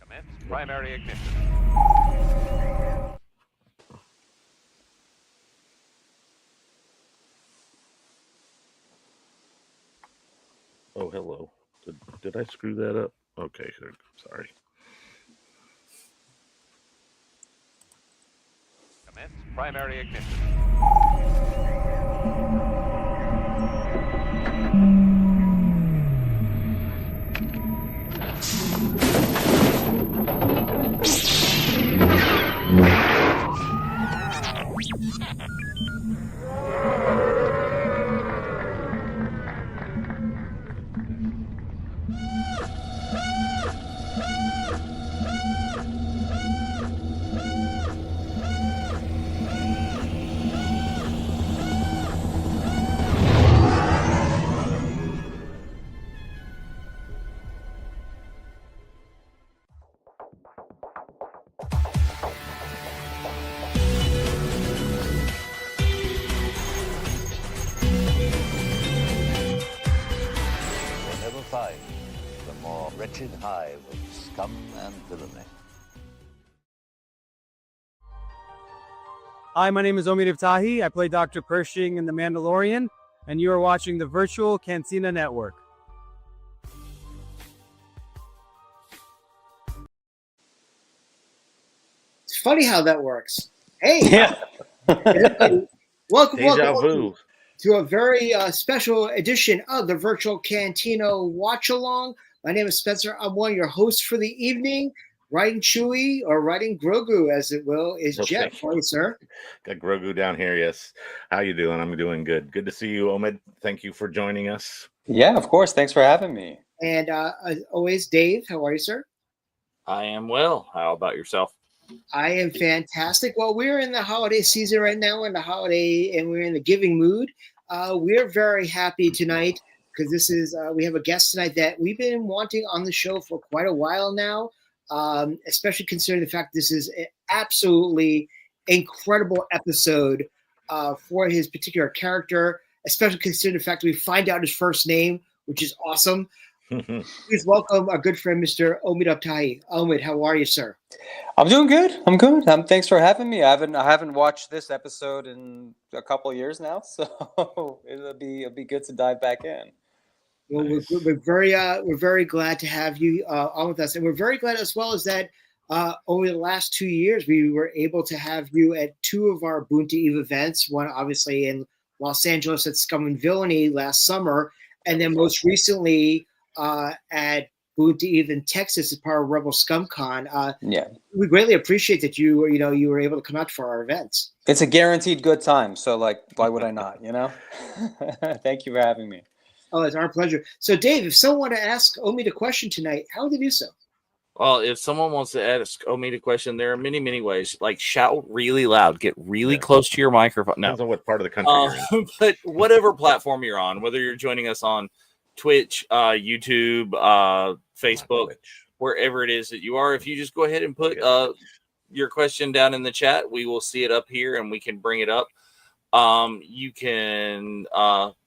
Commence primary ignition. Oh, hello. Did I screw that up? Okay, sorry. Commence primary ignition. Never find the more wretched hive of scum and villainy. Hi, my name is Omid Abtahi. I play Dr. Pershing in The Mandalorian, and you are watching the Virtual Cantina Network. It's funny how that works. Hey, Yeah. welcome Deja vu. to a very special edition of the Virtual Cantina Watch Along. My name is Spencer. I'm one of your hosts for the evening. Riding Chewie, or riding Grogu, as it will, is Okay. Jeff. How are you, sir? Got Grogu down here, yes. How you doing? I'm doing good. Good to see you, Omid. Thank you for joining us. Yeah, of course. Thanks for having me. And as always, Dave. How are you, sir? I am well. How about yourself? I am fantastic. Well, we're in the holiday season right now, and we're in the giving mood. We're very happy tonight because this is we have a guest tonight that we've been wanting on the show for quite a while now. Especially considering the fact this is an absolutely incredible episode for his particular character, especially considering the fact that we find out his first name, which is awesome. Please welcome our good friend, Mr. Omid Abtahi. Omid, how are you, sir? I'm doing good. I'm good. Thanks for having me. I haven't watched this episode in a couple of years now, so it'll be good to dive back in. Well, Nice. we're very glad to have you on with us, and we're very glad as well as that over the last 2 years we were able to have you at two of our Boonta Eve events. One obviously in Los Angeles at Scum and Villainy last summer, and then most recently at Boonta Eve in Texas as part of Rebel ScumCon. Yeah, We greatly appreciate that you were able to come out for our events. it's a guaranteed good time. So, like, why would I not? Thank you for having me. Oh, it's our pleasure. So, Dave, if someone wanted to ask Omid a question tonight, how would they do so? Well, if someone wants to ask Omid a question, there are many, many ways. Like shout really loud, get really close to your microphone. No, Depends on what part of the country you're in. but whatever platform you're on, whether you're joining us on Twitch, YouTube, Facebook, wherever it is that you are, if you just go ahead and put your question down in the chat, we will see it up here and we can bring it up. You can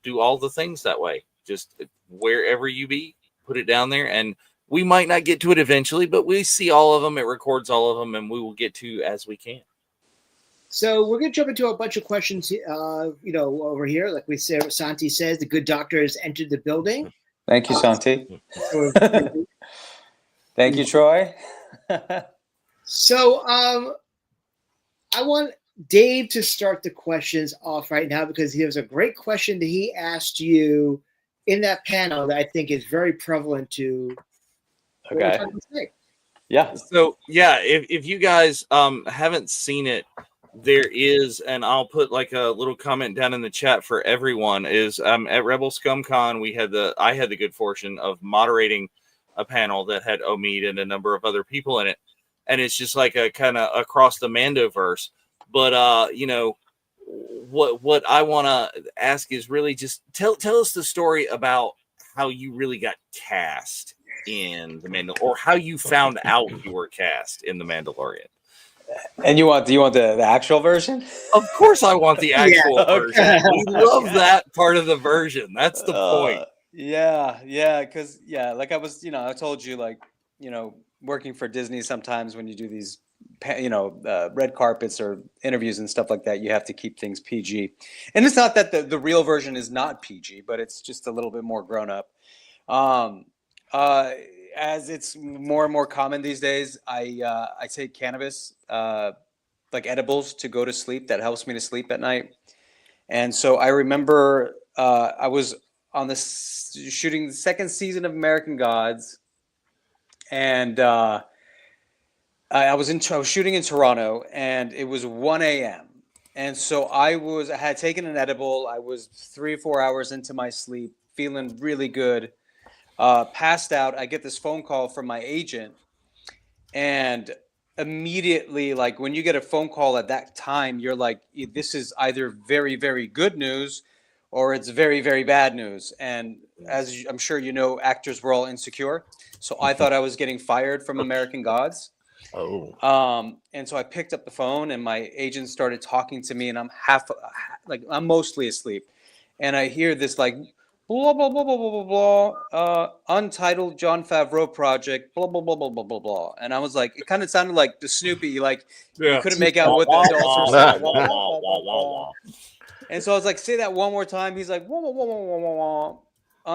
do all the things that way. Just wherever you be, put it down there, and we might not get to it eventually, but we see all of them. It records all of them, and we will get to as we can. So we're going to jump into a bunch of questions, over here. Like we said, Santi says, the good doctor has entered the building. Thank you, Santi. So, Thank you, Troy. so I want Dave to start the questions off right now because there's a great question that he asked you in that panel that I think is very prevalent to what we're Okay. talking about today. Yeah. So yeah, if you guys haven't seen it, there is, and I'll put like a little comment down in the chat for everyone. Is at Rebel ScumCon I had the good fortune of moderating a panel that had Omid and a number of other people in it, and it's just like a kind of across the Mandoverse. But what I want to ask is really just tell us the story about how you really got cast in the Mandalorian, or how you found out you were cast in the Mandalorian. And do you want the actual version? Of course, I want the actual okay. version. We love that part of the version. That's the point. Yeah, because like I was, I told you, like working for Disney, sometimes when you do these, red carpets or interviews and stuff like that, you have to keep things PG. And it's not that the real version is not PG, but it's just a little bit more grown up. As it's more and more common these days, I take cannabis, like edibles, to go to sleep. That helps me to sleep at night. And so I remember I was on shooting the second season of American Gods, and I was shooting in Toronto, and it was 1 a.m. And so I had taken an edible. I was 3 or 4 hours into my sleep, feeling really good. Passed out. I get this phone call from my agent, and immediately, like, when you get a phone call at that time, you're like, this is either very, very good news or it's very, very bad news. And as I'm sure you know, actors were all insecure. So I thought I was getting fired from American Gods. Oh. And so I picked up the phone, and my agent started talking to me, and I'm mostly asleep. And I hear this like, blah, blah, blah, blah, blah, blah, blah, untitled Jon Favreau project, blah, blah, blah, blah, blah, blah, blah. And I was like, it kind of sounded like the Snoopy, like, you couldn't make out what the adults were saying. And so I was like, say that one more time. He's like, wah, wah, wah, wah, wah, wah,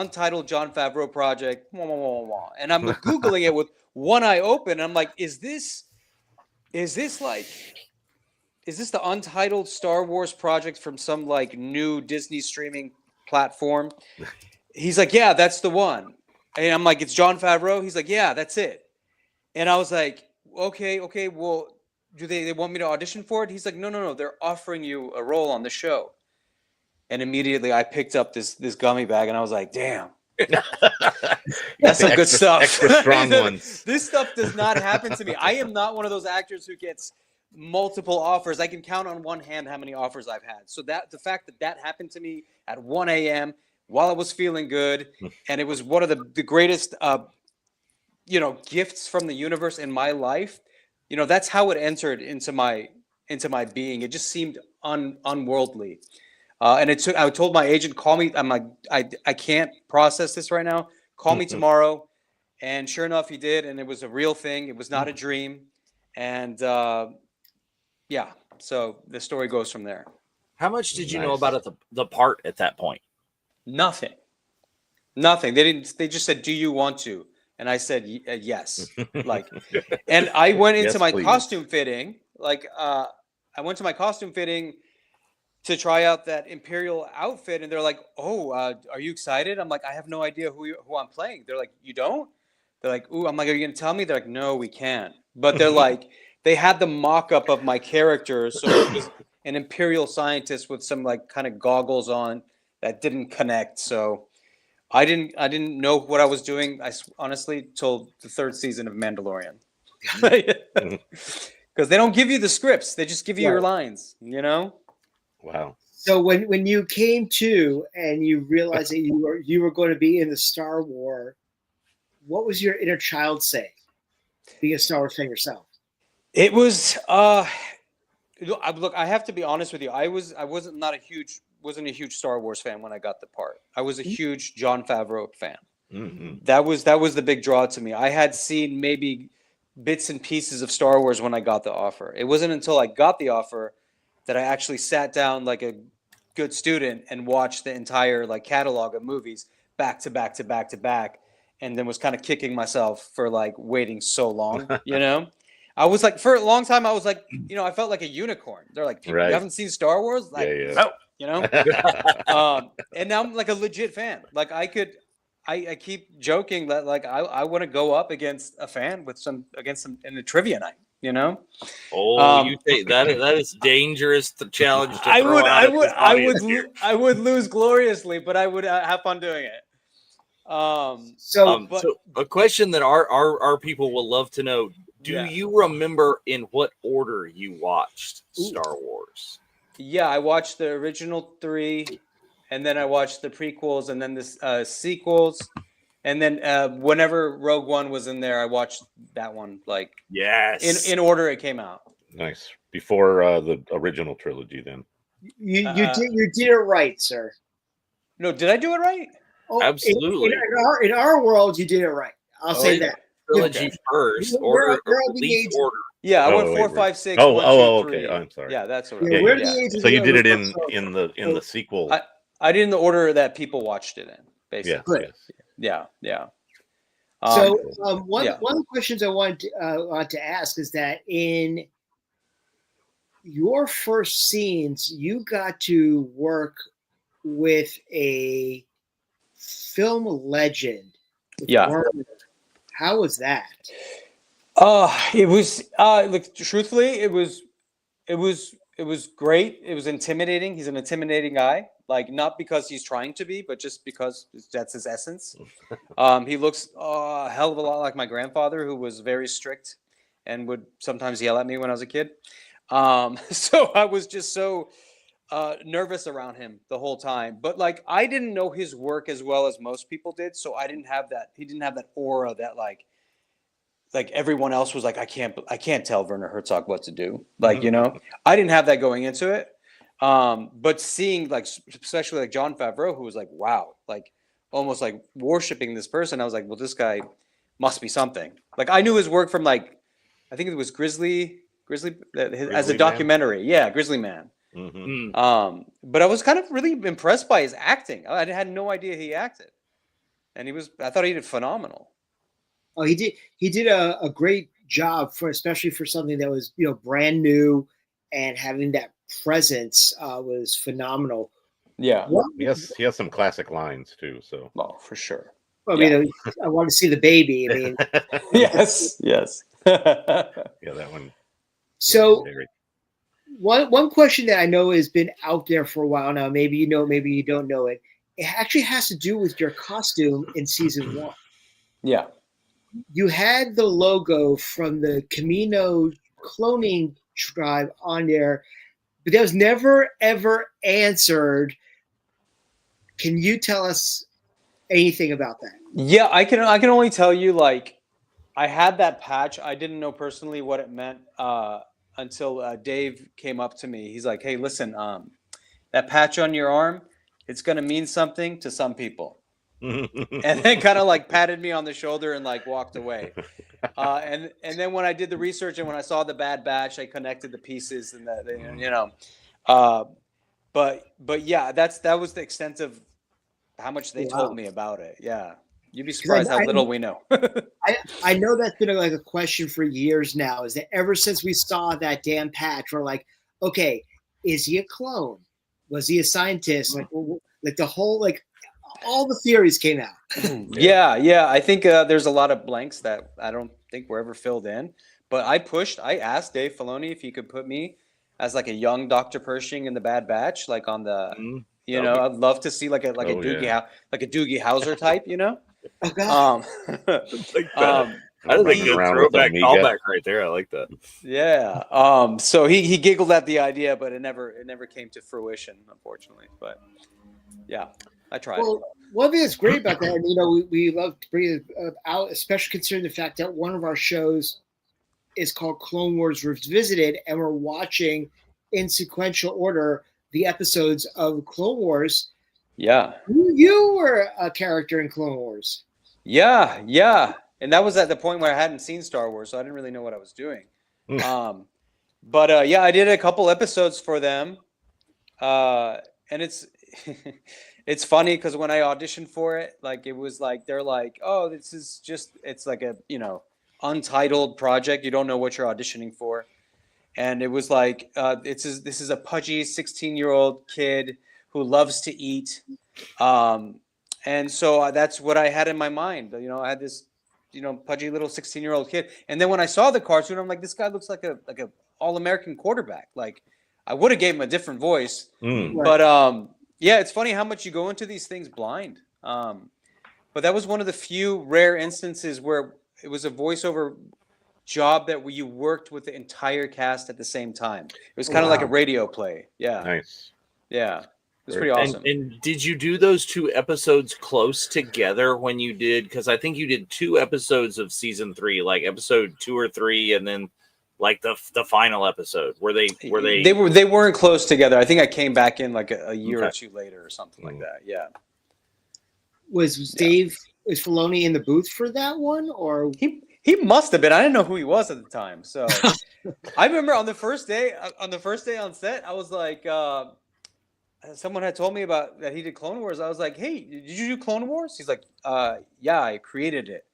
untitled Jon Favreau project, wah, wah, wah, wah. And I'm Googling it with one eye open. And I'm like, is this the untitled Star Wars project from some like new Disney streaming platform? He's like, yeah, that's the one. And I'm like, it's Jon Favreau? He's like, yeah, that's it. And I was like, okay, well, do they want me to audition for it? He's like, no, they're offering you a role on the show. And immediately I picked up this gummy bag, and I was like, damn, that's some good stuff. Extra strong ones. This stuff does not happen to me. I am not one of those actors who gets multiple offers. I can count on one hand how many offers I've had. So the fact that happened to me at 1 a.m. while I was feeling good, and it was one of the greatest, gifts from the universe in my life. That's how it entered into my being. It just seemed unworldly. And I told my agent, call me. I'm like, I can't process this right now. Call me tomorrow. And sure enough, he did. And it was a real thing. It was not a dream. And yeah, so the story goes from there. How much did you know about the part at that point? Nothing. They just said, do you want to? And I said, yes. And I went into my costume fitting. I went to my costume fitting to try out that Imperial outfit, and they're like, "Oh, are you excited?" I'm like, "I have no idea who I'm playing." They're like, "You don't?" They're like, "Ooh," I'm like, "Are you gonna tell me?" They're like, "No, we can't." But they're like, they had the mock-up of my character, so it was an Imperial scientist with some like kind of goggles on that didn't connect. So I didn't know what I was doing. Honestly, till the third season of Mandalorian, because they don't give you the scripts; they just give you your lines. Wow. So when you came to and you realized that you were going to be in the Star Wars, what was your inner child saying? Being a Star Wars fan yourself. It was look, I have to be honest with you. I wasn't a huge Star Wars fan when I got the part. I was a huge Jon Favreau fan. Mm-hmm. That was the big draw to me. I had seen maybe bits and pieces of Star Wars when I got the offer. It wasn't until I got the offer that I actually sat down like a good student and watched the entire like catalog of movies back to back to back to back, and then was kind of kicking myself for like waiting so long. I was like, for a long time, I was like, I felt like a unicorn. They're like, people, you haven't seen Star Wars? Like, no, and now I'm like a legit fan. Like I keep joking that like I want to go up against a fan against some in a trivia night. You think that is dangerous to challenge. To I would lose gloriously, but I would have fun doing it. So a question that our people will love to know: do you remember in what order you watched Star Wars? Yeah, I watched the original 3, and then I watched the prequels, and then the sequels. And then whenever Rogue One was in there, I watched that one in order it came out. Nice. Before the original trilogy, then. You did it right, sir. No, did I do it right? Oh, absolutely. In our world, you did it right. I'll say that. trilogy first. We're the Release age- order. Yeah, I went wait, 4, we're- 5, 6. Oh, 1, oh, 2, okay. 3. Oh, I'm sorry. Yeah, that's what. Yeah, Yeah, we're yeah. the age of So the you did it Overlook. in the sequel. I did in the order that people watched it in, Yes, basically. yes. Yeah. So one yeah. of the questions I want to ask is that in your first scenes, you got to work with a film legend. with Yeah. Werner. How was that? It was like truthfully, it was great. It was intimidating. He's an intimidating guy. Like not because he's trying to be, but just because that's his essence. He looks a hell of a lot like my grandfather, who was very strict and would sometimes yell at me when I was a kid. So I was just so nervous around him the whole time. But like I didn't know his work as well as most people did, so I didn't have that. He didn't have that aura that like everyone else was like, I can't tell Werner Herzog what to do. Like, you know, I didn't have that going into it. But seeing like, especially like Jon Favreau, who was like, wow, like almost like worshiping this person. I was like, well, this guy must be something. Like I knew his work from like, I think it was Grizzly as a Man? documentary. Yeah. Grizzly Man. Mm-hmm. But I was kind of really impressed by his acting. I had no idea he acted, and I thought he did phenomenal. Oh, he did a great job especially for something that was brand new, and having that presence was phenomenal. Yeah. He has some classic lines too. So Well, for sure. I mean, I want to see the baby. I mean, Yes. yeah, that one. so Very- one question that I know has been out there for a while now. Maybe you know, maybe you don't know it. It actually has to do with your costume in season 1. Yeah. You had the logo from the Camino cloning tribe on there, but that was never ever answered. Can you tell us anything about that? Yeah, I can only tell you like I had that patch. I didn't know personally what it meant until Dave came up to me. He's like, "Hey, listen, that patch on your arm, it's gonna mean something to some people." And then kind of like patted me on the shoulder and like walked away. And then when I did the research and when I saw the Bad Batch, I connected the pieces and but yeah, that was the extent of how much they told me about it. Yeah, you'd be surprised how little we know. I know that's been like a question for years now. Is that ever since we saw that damn patch, we're like, okay, is he a clone? Was he a scientist? Like the whole all the theories came out. Yeah. I think there's a lot of blanks that I don't think were ever filled in. But I asked Dave Filoni if he could put me as like a young Dr. Pershing in the Bad Batch, like on the, I'd love to see like a Doogie Howser type, Oh God. That is a good throwback callback right there. I like that. Yeah. So he giggled at the idea, but it never came to fruition, unfortunately. But yeah, I tried. Well, one thing that's great about that, and we love to bring it out, especially considering the fact that one of our shows is called Clone Wars Revisited, and we're watching in sequential order the episodes of Clone Wars. Yeah. You were a character in Clone Wars. Yeah. And that was at the point where I hadn't seen Star Wars, so I didn't really know what I was doing. But I did a couple episodes for them. And it's it's funny because when I auditioned for it, like it was like they're like, oh, this is just it's like a untitled project. You don't know what you're auditioning for. And it was like this is a pudgy 16-year-old kid who loves to eat. And so that's what I had in my mind. I had this pudgy little 16-year-old kid. And then when I saw the cartoon, I'm like, this guy looks like a all-American quarterback. Like I would have gave him a different voice. But yeah, it's funny how much you go into these things blind. But that was one of the few rare instances where it was a voiceover job that you worked with the entire cast at the same time. It was kind of like a radio play. Yeah. Nice. Yeah. It was pretty awesome. And did you do those 2 episodes close together when you did? Because I think you did 2 episodes of season 3, like episode 2 or 3, and then like the final episode. Were they? They weren't close together. I think I came back in like a year or 2 later or something like that. Yeah. Was Filoni in the booth for that one, or He must have been. I didn't know who he was at the time. So I remember on the first day on set, I was like, someone had told me about that he did Clone Wars. I was like, hey, did you do Clone Wars? He's like, yeah, I created it.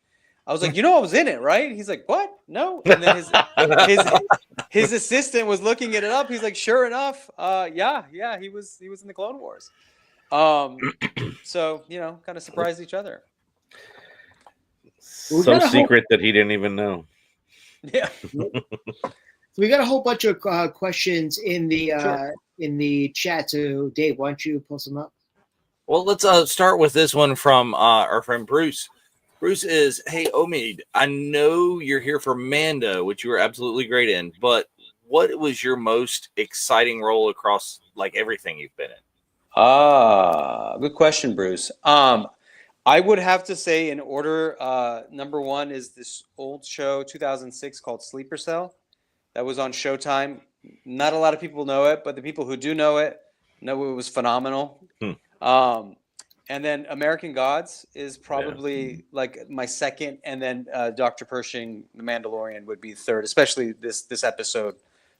I was like, I was in it, right? He's like, what? No. And then his assistant was looking it up. He's like, sure enough, yeah, he was in the Clone Wars. So kind of surprised each other. So secret that he didn't even know. Yeah. We got a whole bunch of questions in the chat. So Dave, why don't you post them up? Well, let's start with this one from our friend Bruce. Bruce is, hey, Omid, I know you're here for Mando, which you were absolutely great in, but what was your most exciting role across like everything you've been in? Good question, Bruce. I would have to say in order, number one is this old show, 2006, called Sleeper Cell. That was on Showtime. Not a lot of people know it, but the people who do know it was phenomenal. And then American Gods is probably like my second, and then Dr. Pershing, The Mandalorian, would be third. Especially this episode,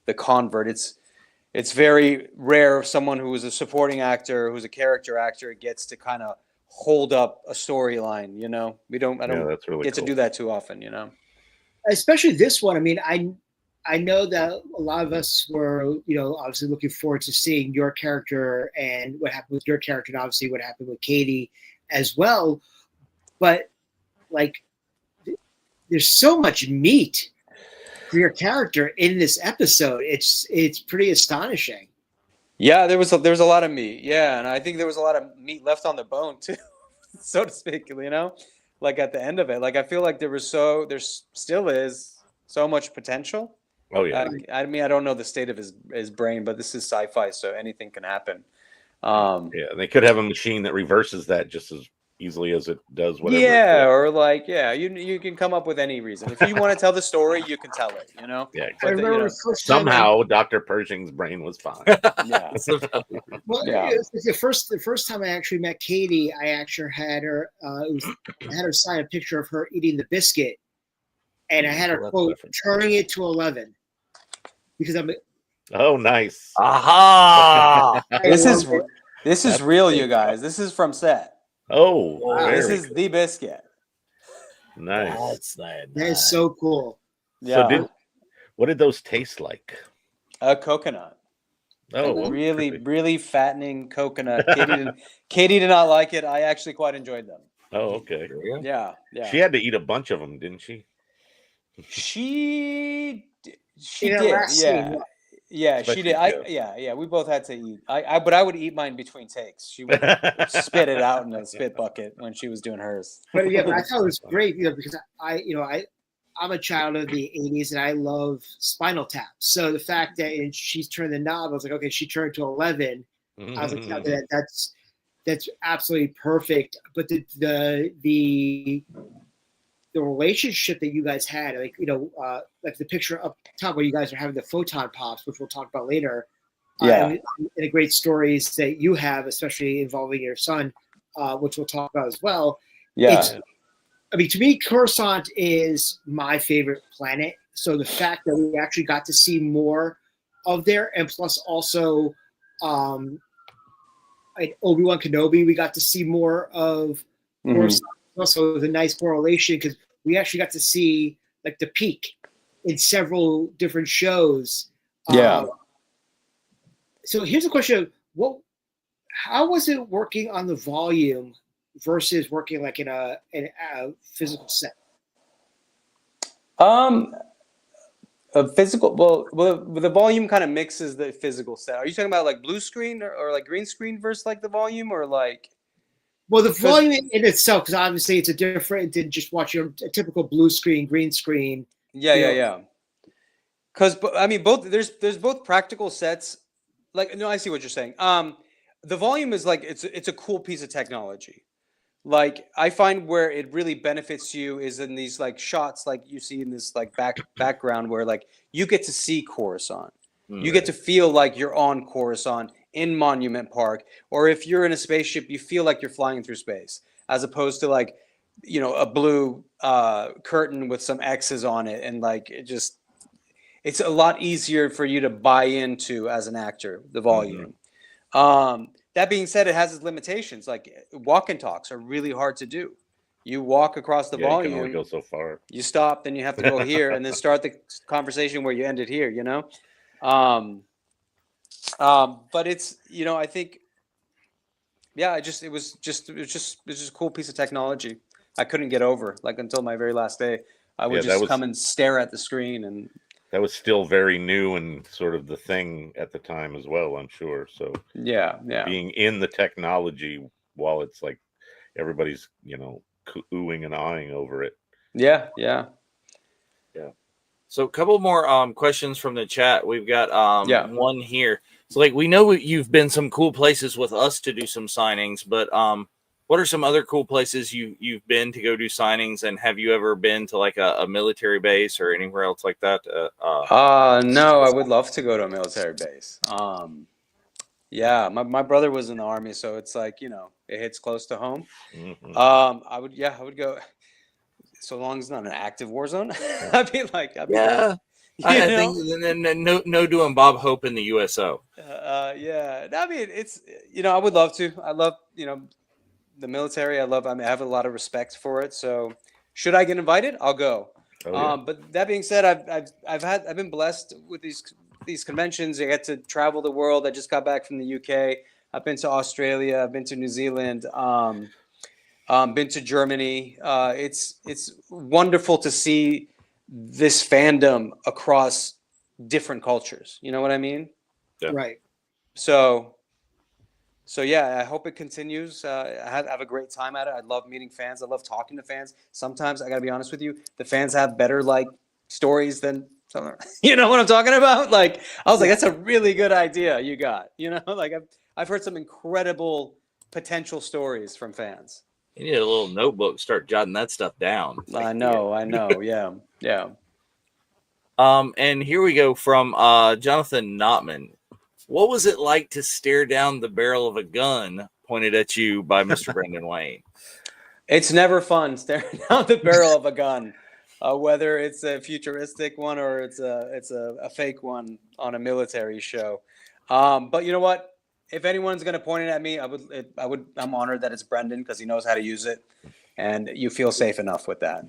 The Convert. It's very rare if someone who is a supporting actor, who's a character actor, gets to kind of hold up a storyline. I don't that's really get cool. to do that too often. Especially this one. I mean, I know that a lot of us were, obviously looking forward to seeing your character and what happened with your character, and obviously what happened with Katie as well. But like, there's so much meat for your character in this episode. It's pretty astonishing. Yeah, there was a lot of meat. Yeah, and I think there was a lot of meat left on the bone too, so to speak. Like at the end of it, like I feel like there still is so much potential. Oh yeah. I mean, I don't know the state of his brain, but this is sci-fi, so anything can happen. Yeah, they could have a machine that reverses that just as easily as it does whatever. Yeah, or like, you can come up with any reason. If you want to tell the story, you can tell it. Yeah, I exactly. remember the first time Somehow Dr. Pershing's brain was fine. Yeah. Well, Yeah. it was the first time I actually met Katie, I actually had her. I had her sign a picture of her eating the biscuit, and I had her quote, "Turning it to 11," because I'm. Oh, nice. Aha! This is real, you guys. This is from set. Oh, This very is the biscuit. nice. That is so cool. Yeah. So what did those taste like? A coconut. Oh, Really, really fattening coconut. Katie did not like it. I actually quite enjoyed them. Oh, okay. Yeah. She had to eat a bunch of them, didn't she? She In did. her last scene, Yeah, she Especially did. you. We both had to eat. But I would eat mine between takes. She would spit it out in a spit bucket when she was doing hers. But I thought it was great, because I'm a child of the 80s and I love Spinal Tap. So the fact that she's turned the knob, I was like, okay, she turned to 11. I was like, that's absolutely perfect. But the relationship that you guys had, like the picture up top where you guys are having the photon pops, which we'll talk about later. And the great stories that you have, especially involving your son, which we'll talk about as well. Yeah. To me, Coruscant is my favorite planet. So the fact that we actually got to see more of there, and plus also Obi-Wan Kenobi, we got to see more of Coruscant. Also, it was a nice correlation because we actually got to see like the peak in several different shows. So here's a question: how was it working on the volume versus working like in a physical set? A physical. Well, the volume kind of mixes the physical set. Are you talking about like blue screen or like green screen versus like the volume, or like? Well, the volume in itself, because obviously it's a different than just watching a typical blue screen, green screen. Yeah. Because I mean, both there's both practical sets. Like, no, I see what you're saying. The volume is like it's a cool piece of technology. Like, I find where it really benefits you is in these like shots, like you see in this like background where like you get to see Coruscant. You get to feel like you're on Coruscant in Monument Park, or if you're in a spaceship, you feel like you're flying through space, as opposed to like a blue curtain with some X's on it, and like it's a lot easier for you to buy into as an actor, the volume. That being said, it has its limitations. Like walk and talks are really hard to do. You walk across the You can volume, only go so far. you stop, then you have to go here and then start the conversation where you ended here, but it's, I think, yeah, it was just a cool piece of technology. I couldn't get over, like, until my very last day. I would just come and stare at the screen, and that was still very new and sort of the thing at the time as well, I'm sure. So yeah. being in the technology while it's like everybody's, oohing and eyeing over it. Yeah. So a couple more questions from the chat. We've got one here. So like we know you've been some cool places with us to do some signings, but what are some other cool places you've been to go do signings, and have you ever been to like a military base or anywhere else like that? No, I would love to go to a military base. Yeah, my brother was in the Army, so it's like, it hits close to home. I would go, so long as it's not an active war zone. I think no doing Bob Hope in the USO. Yeah, I mean, it's, I would love to. I love, the military. I have a lot of respect for it. So should I get invited, I'll go. But that being said, I've been blessed with these conventions. I get to travel the world. I just got back from the UK. I've been to Australia. I've been to New Zealand. Been to Germany. It's wonderful to see this fandom across different cultures. You know what I mean? Yeah. Right. So yeah, I hope it continues. I have a great time at it. I love meeting fans. I love talking to fans. Sometimes I gotta be honest with you, the fans have better like stories than some. You know what I'm talking about? Like I was like, that's a really good idea you got. Like I've heard some incredible potential stories from fans. You need a little notebook, start jotting that stuff down. I know. Yeah. And here we go from Jonathan Notman. What was it like to stare down the barrel of a gun pointed at you by Mr. Brendan Wayne? It's never fun staring down the barrel of a gun, whether it's a futuristic one or it's a fake one on a military show. But you know what? If anyone's going to point it at me, I'm honored that it's Brendan because he knows how to use it, and you feel safe enough with that.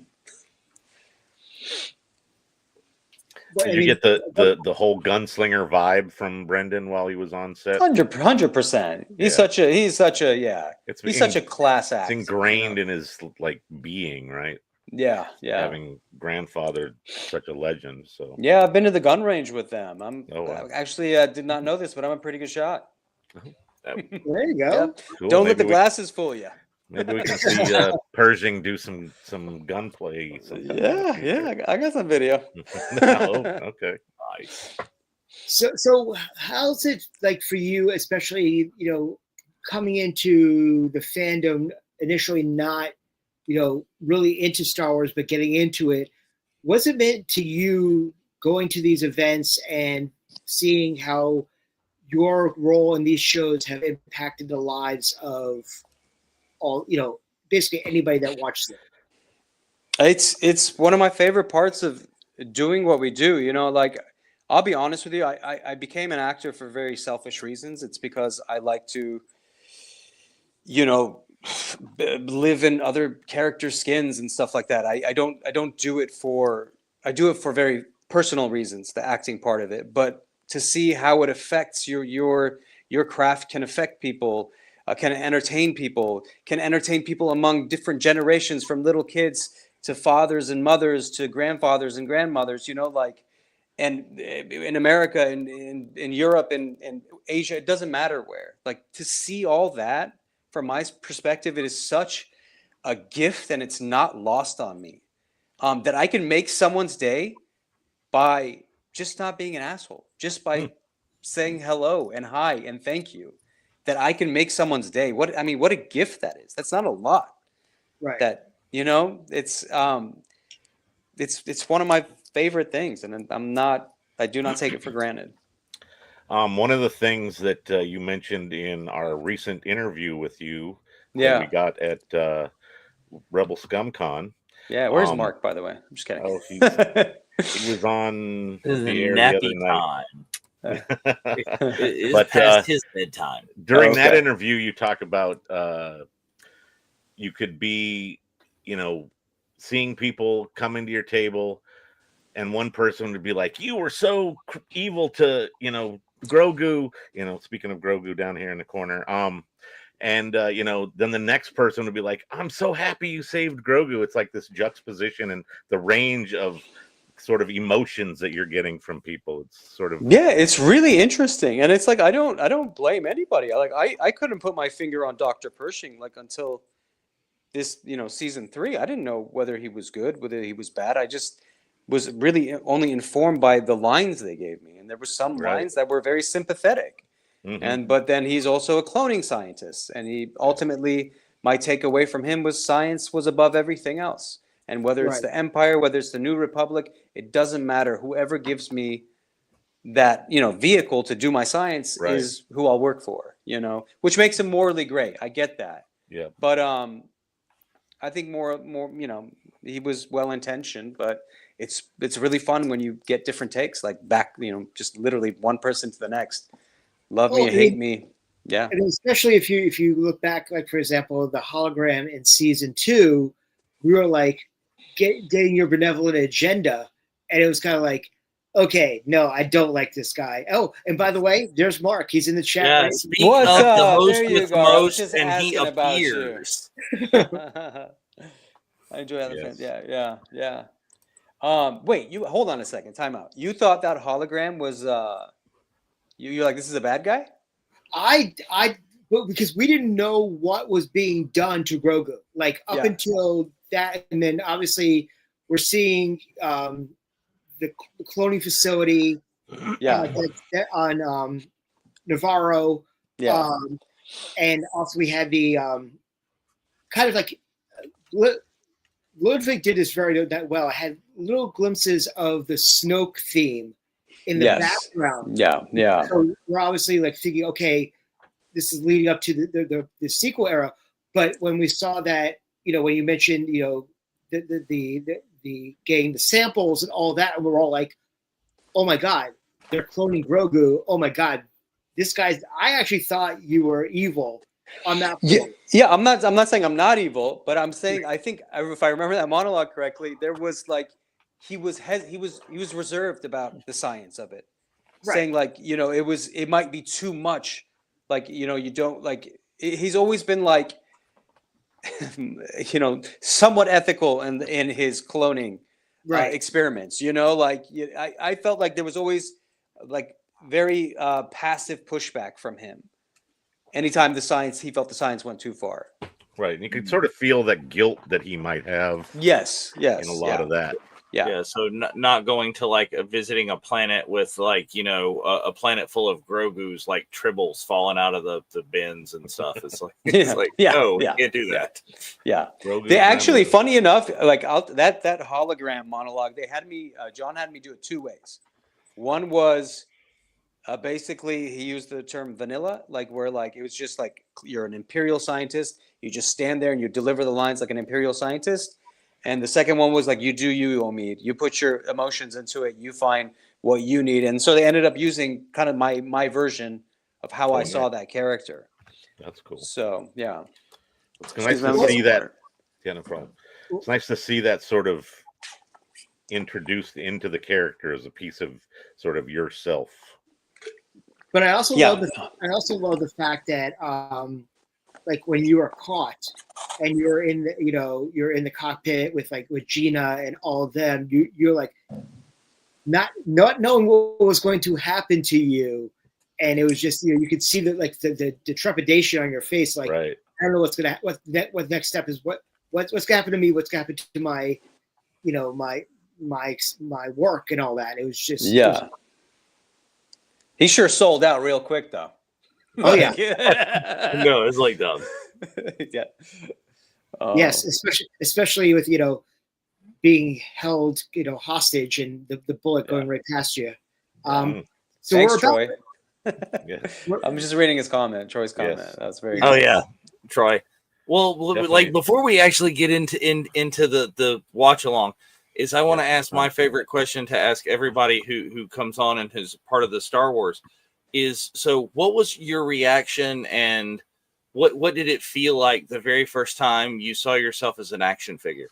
Did you get the whole gunslinger vibe from Brendan while he was on set? 100%. He's such a class act. It's ingrained in his like being, right? Yeah. Having grandfathered such a legend. So yeah, I've been to the gun range with them. Actually, I did not know this, but I'm a pretty good shot. There you go. Yeah. Cool. Don't let the glasses fool you. Maybe we can see Pershing do some gunplay. Yeah. I got some video. Okay. Nice. So how's it like for you, especially coming into the fandom initially, not really into Star Wars, but getting into it? What's it meant to you going to these events and seeing how your role in these shows have impacted the lives of all, basically anybody that watches it? It's one of my favorite parts of doing what we do. Like I'll be honest with you, I became an actor for very selfish reasons. It's because I like to, live in other character skins and stuff like that. I don't do it for very personal reasons, the acting part of it, but to see how it affects your craft can affect people, can entertain people among different generations, from little kids to fathers and mothers to grandfathers and grandmothers, and in America and in Europe and Asia, it doesn't matter where. Like to see all that, from my perspective, it is such a gift, and it's not lost on me that I can make someone's day by just not being an asshole, just by saying hello and hi and thank you, that I can make someone's day. What a gift that is. That's not a lot. Right. That, it's one of my favorite things, and I do not take it for granted. One of the things that you mentioned in our recent interview with you, Yeah, that we got at Rebel Scum Con. Yeah, where's Mark, by the way? I'm just kidding. Oh, he was on This is the a air the nappy other night. time. It's But, past his bedtime. During that Okay. interview, you talk about you could be, seeing people coming to your table, and one person would be like, "You were so evil to, Grogu." Speaking of Grogu down here in the corner, and then the next person would be like, "I'm so happy you saved Grogu." It's like this juxtaposition and the range of sort of emotions that you're getting from people. It's sort of Yeah, it's really interesting, and it's like I don't blame anybody. I couldn't put my finger on Dr. Pershing until this season 3. I didn't know whether he was good, whether he was bad. I just was really only informed by the lines they gave me, and there were some Right. lines that were very sympathetic. Mhm. But then he's also a cloning scientist, and he ultimately, my takeaway from him was science was above everything else. And whether it's Right. the Empire, whether it's the New Republic, it doesn't matter. Whoever gives me that vehicle to do my science Right. is who I'll work for. Which makes him morally great. I get that. Yeah. But I think more he was well intentioned, but it's really fun when you get different takes, like back just literally one person to the next. Love me or hate me. Yeah. And especially if you look back, like for example, the hologram in season 2, we were like getting your benevolent agenda, and it was kind of like, okay, no, I don't like this guy. Oh, and by the way, there's Mark. He's in the chat. Yeah, Right? speak What's of the up? host There you with go. I was most, just and he asking about you. appears. I enjoy how the Yes. fans. Yeah. Wait, you hold on a second. Time out. You thought that hologram was you're like, this is a bad guy? Well, because we didn't know what was being done to Grogu, like up Yeah. until that, and then obviously we're seeing the cloning facility Yeah. on Navarro, Yeah. and also we had the kind of like Ludwig did this very that well. I had little glimpses of the Snoke theme in the Yes. background. Yeah. So we're obviously like thinking, okay, this is leading up to the sequel era. But when we saw that, when you mentioned, the getting the samples and all that, and we're all like, oh my God, they're cloning Grogu. Oh my God, this guy's. I actually thought you were evil on that point. Yeah. I'm not saying I'm not evil, but I'm saying I think if I remember that monologue correctly, there was like he was reserved about the science of it, Right. saying like it might be too much. Like, you don't like, he's always been like, somewhat ethical in his cloning Right. experiments, I felt like there was always like very passive pushback from him. Anytime he felt the science went too far. Right. And you could sort of feel that guilt that he might have Yes. in a lot of that. Yeah. So not going to like visiting a planet with like a planet full of Grogu's like tribbles falling out of the bins and stuff. It's like no, you can't do that. Yeah. Grogu's They actually, memory. funny enough, like that hologram monologue, they had me. John had me do it 2 ways. One was basically he used the term vanilla, like where like it was just like you're an imperial scientist, you just stand there and you deliver the lines like an imperial scientist. And the second one was like, you do you, Omid. You put your emotions into it. You find what you need. And so they ended up using kind of my version of how I saw that character. That's cool. So, yeah. It's nice to see that. Yeah, no problem. It's nice to see that sort of introduced into the character as a piece of sort of yourself. But I also love the fact that like when you are caught and you're in the cockpit with Gina and all of them, you're like not knowing what was going to happen to you, and it was just you could see the trepidation on your face, like Right. I don't know what next step is, what's gonna happen to me, what's gonna happen to my my work and all that. It was just He sure sold out real quick though. Oh yeah. No, it's like dumb. Yeah. Yes, especially with being held hostage and the bullet going right past you. So Thanks, we're about Troy. Yeah. I'm just reading his comment, Troy's comment. Yes. That's very Oh good. yeah, Troy. Well, Definitely. like before we actually get into the watch along, is I want to ask my favorite question to ask everybody who comes on and is part of the Star Wars is, so what was your reaction and what did it feel like the very first time you saw yourself as an action figure?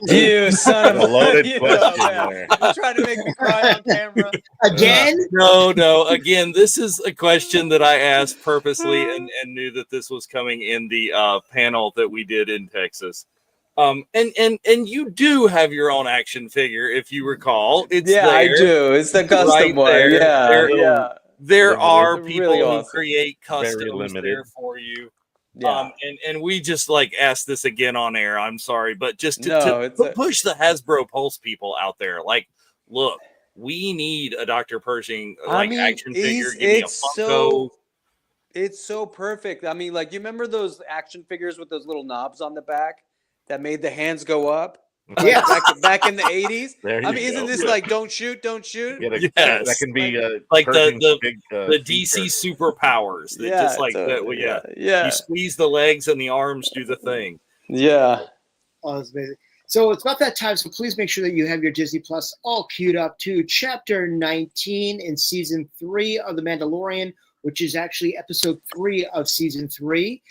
You son of A loaded you question man. there. You're trying to make me cry on camera. Again? No. Again, this is a question that I asked purposely and knew that this was coming in the panel that we did in Texas. And you do have your own action figure, if you recall. It's Yeah, there, I do. It's the custom right one. there. Yeah, There- There Limited. are They're people really who awesome. create Very customs limited. there for you. yeah. And we just like asked this again on air. I'm sorry, but just No, to it's a- push the Hasbro Pulse people out there, like, look, we need a Dr. Pershing action figure. Give me a Funko. It's so perfect. I mean, like, you remember those action figures with those little knobs on the back that made the hands go up? Yeah. Back in the 80s. There I you mean, isn't go. this like don't shoot? Yeah, Yes. that can be Like Pershing's the big, the feature. DC superpowers that just like that. Well, yeah, you squeeze the legs and the arms do the thing. yeah. Oh, it's amazing. So it's about that time. So please make sure that you have your Disney Plus all queued up to Chapter 19 in Season 3 of The Mandalorian, which is actually Episode 3 of Season 3.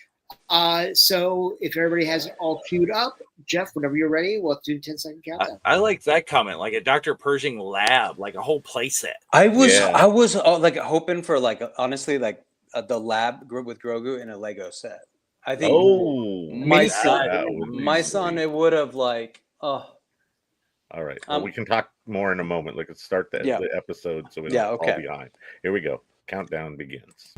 So if everybody has it all queued up, Jeff, whenever you're ready, we'll do 10-second countdown. I like that comment, like a Dr. Pershing lab, like a whole playset. I was Yeah. like hoping for like honestly like the lab with Grogu in a Lego set. I think my son, that would be my son, sweet. it would have like All right. Well, we can talk more in a moment. Let's start the episode so we don't fall okay. behind. Here we go. Countdown begins.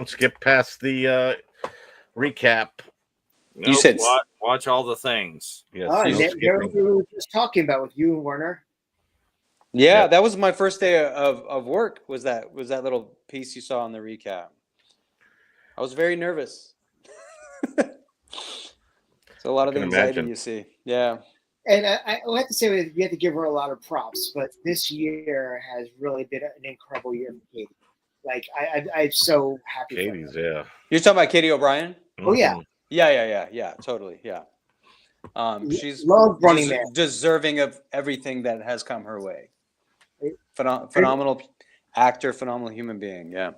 Skip past the recap. Nope, said- watch all the things. Yes, Oh, no and there skipping. we were just talking about with you and Werner. Yeah, Yeah. that was my first day of work. Was that little piece you saw on the recap? I was very nervous. So a lot of the can anxiety imagine. you see. Yeah. And I have to say, we have to give her a lot of props, but this year has really been an incredible year for Katie. Like, I'm so happy for her. Katie's, yeah. You're talking about Katie O'Brien? Oh, yeah. Mhm. Yeah, totally. Yeah. She's Love Running Man. deserving of everything that has come her way. Phenomenal actor, phenomenal human being. Yeah.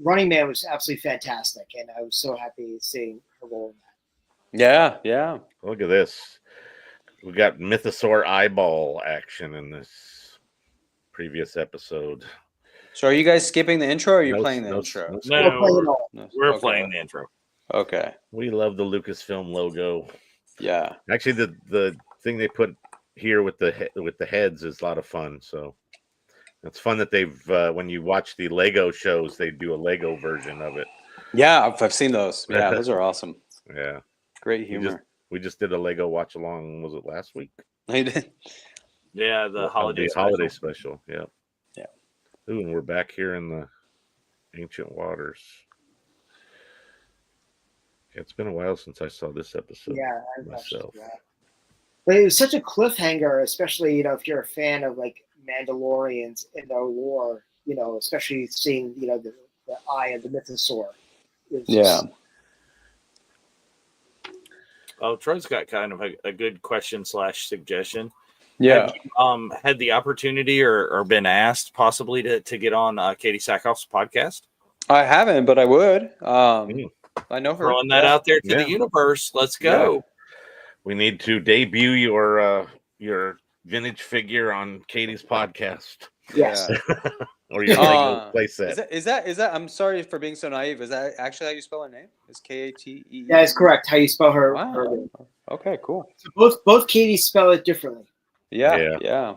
Running Man was absolutely fantastic, and I was so happy seeing her role in that. Yeah. Look at this. We got Mythosaur eyeball action in this previous episode. So are you guys skipping the intro or are you No- playing the no- intro? no No, We're playing it all. No, we're okay. playing the intro. Okay. We love the Lucasfilm logo. Yeah. Actually, the thing they put here with the heads is a lot of fun. So it's fun that they've when you watch the Lego shows, they do a Lego version of it. Yeah, I've seen those. Yeah, those are awesome. Yeah, Great humor. we just did a Lego watch along. Was it last week? They did. Yeah, the holiday holiday special. special. Yeah. Yeah. Ooh, and we're back here in the ancient waters. Yeah, it's been a while since I saw this episode. Yeah, I watched myself. that. But it was such a cliffhanger, especially if you're a fan of like Mandalorians and their lore. Especially seeing the eye of the Mythosaur. It was just- Oh, Troy's got kind of a good question / suggestion. Yeah. Have you, had the opportunity or been asked possibly to get on Katie Sackhoff's podcast? I haven't, but I would. I know her. Throwing that out there to Yeah. the universe. Let's go. We need to debut your vintage figure on Katie's podcast Yes. or your Lego playset. Is that? I'm sorry for being so naive. Is that actually how you spell her name? Is K-A-T-E? That is correct. How you spell her? Wow. her name. Okay. Cool. So both Katies spell it differently. Yeah.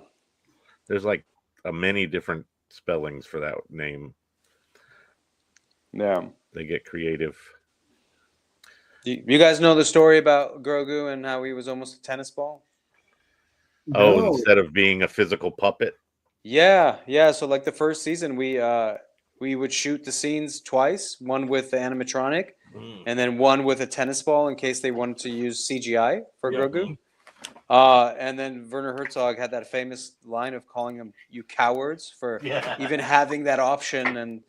There's like many different spellings for that name. Yeah. They get creative. You guys know the story about Grogu and how he was almost a tennis ball? Oh, No. instead of being a physical puppet. Yeah. So like the first season, we would shoot the scenes twice, one with the animatronic, and then one with a tennis ball in case they wanted to use CGI for Yeah. Grogu. And then Werner Herzog had that famous line of calling them "you cowards" for even having that option, and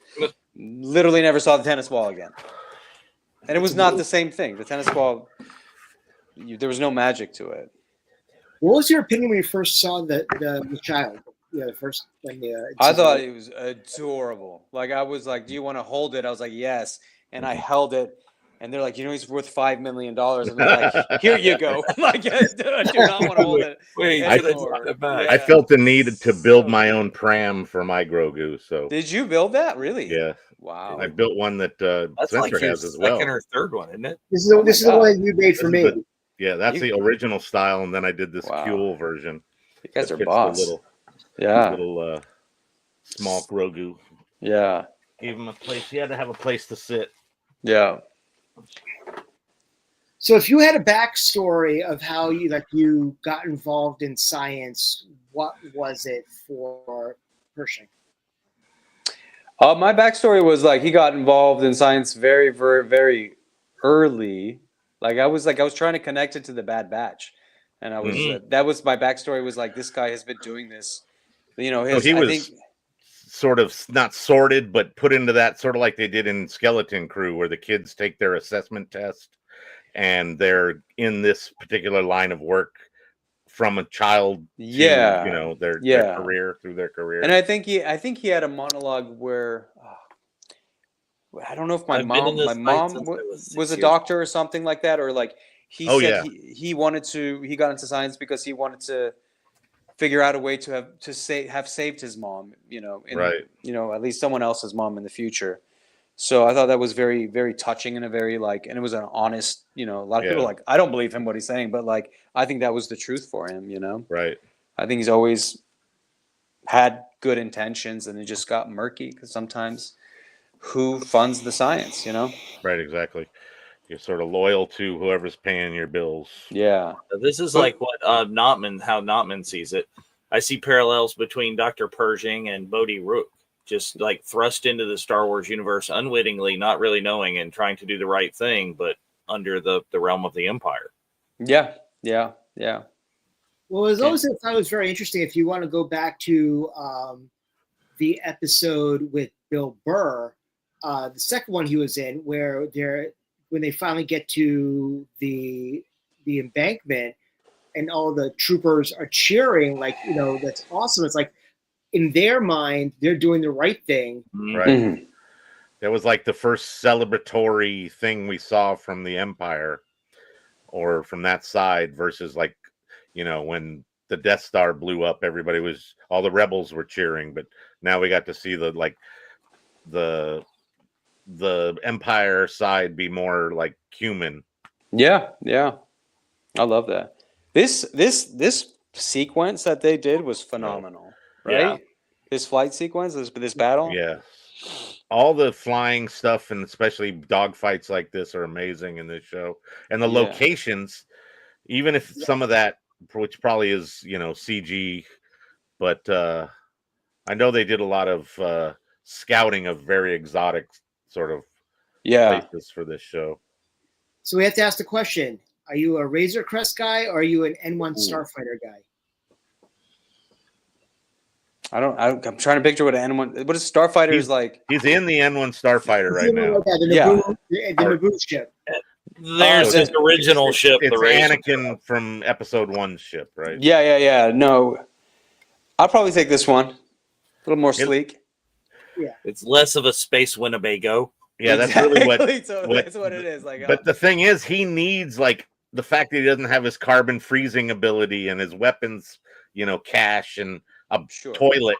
literally never saw the tennis ball again. And it was not the same thing. The tennis ball, there was no magic to it. What was your opinion when you first saw the child? The first when I thought it was adorable. Like I was like, "Do you want to hold it?" I was like, "Yes," and I held it. And they're like, he's worth $5 million. And they're like, here you go. Like, I do not want to hold it. Wait, I felt the need to build my own pram for my Grogu. So did you build that? Really? Yeah. Wow. I built one that That's Spencer like your has as well. second or third one, isn't it? This is the one you made for me. That's the original style, and then I did this Kuehl version. You guys are fits boss. the little small Grogu. Yeah. Gave him a place. He had to have a place to sit. Yeah. So if you had a backstory of how you got involved in science, what was it for Pershing? My backstory was like he got involved in science very, very, very early. Like I was trying to connect it to the Bad Batch, and I was that was my backstory. Was like this guy has been doing this. He was sort of not sorted, but put into that sort of like they did in Skeleton Crew, where the kids take their assessment test, and they're in this particular line of work from a child to, their career through their career. And I think he had a monologue where I don't know if my mom was a doctor or something like that, or like he said he got into science because he wanted to figure out a way to have saved his mom, at least someone else's mom in the future. So I thought that was very, very touching and and it was an honest, a lot of people are like, I don't believe him what he's saying, but like, I think that was the truth for him, Right. I think he's always had good intentions and it just got murky because sometimes who funds the science, Right, exactly. You're sort of loyal to whoever's paying your bills. Yeah. This is like what how Notman sees it. I see parallels between Dr. Pershing and Bodhi Rook. Just like thrust into the Star Wars universe unwittingly, not really knowing and trying to do the right thing, but under the realm of the Empire. Yeah. Well, as always, I thought it was very interesting. If you want to go back to the episode with Bill Burr, the second one he was in, when they finally get to the embankment and all the troopers are cheering, like, that's awesome. It's like, in their mind, they're doing the right thing. Right. Mm-hmm. That was like the first celebratory thing we saw from the Empire or from that side versus like, when the Death Star blew up, all the rebels were cheering, but now we got to see the Empire side be more like human. Yeah. I love that. This sequence that they did was phenomenal. Right? Yeah. This flight sequence, this battle. Yeah. All the flying stuff and especially dogfights like this are amazing in this show. And the locations, even if some of that, which probably is, CG, but I know they did a lot of scouting of very exotic sort of places for this show. So we have to ask the question, are you a Razor Crest guy or are you an N1 Starfighter guy? I'm trying to picture what an N1. What a Starfighter is like. He's in the N1 Starfighter right now. The Naboo ship. There's his original ship. It's Anakin from Episode 1's ship, right? Yeah. No, I'll probably take this one. A little more sleek. Yeah, it's less of a space Winnebago. Yeah, that's really what. That's what it is. Like, but the thing is, he needs like the fact that he doesn't have his carbon freezing ability and his weapons, cache and a toilet.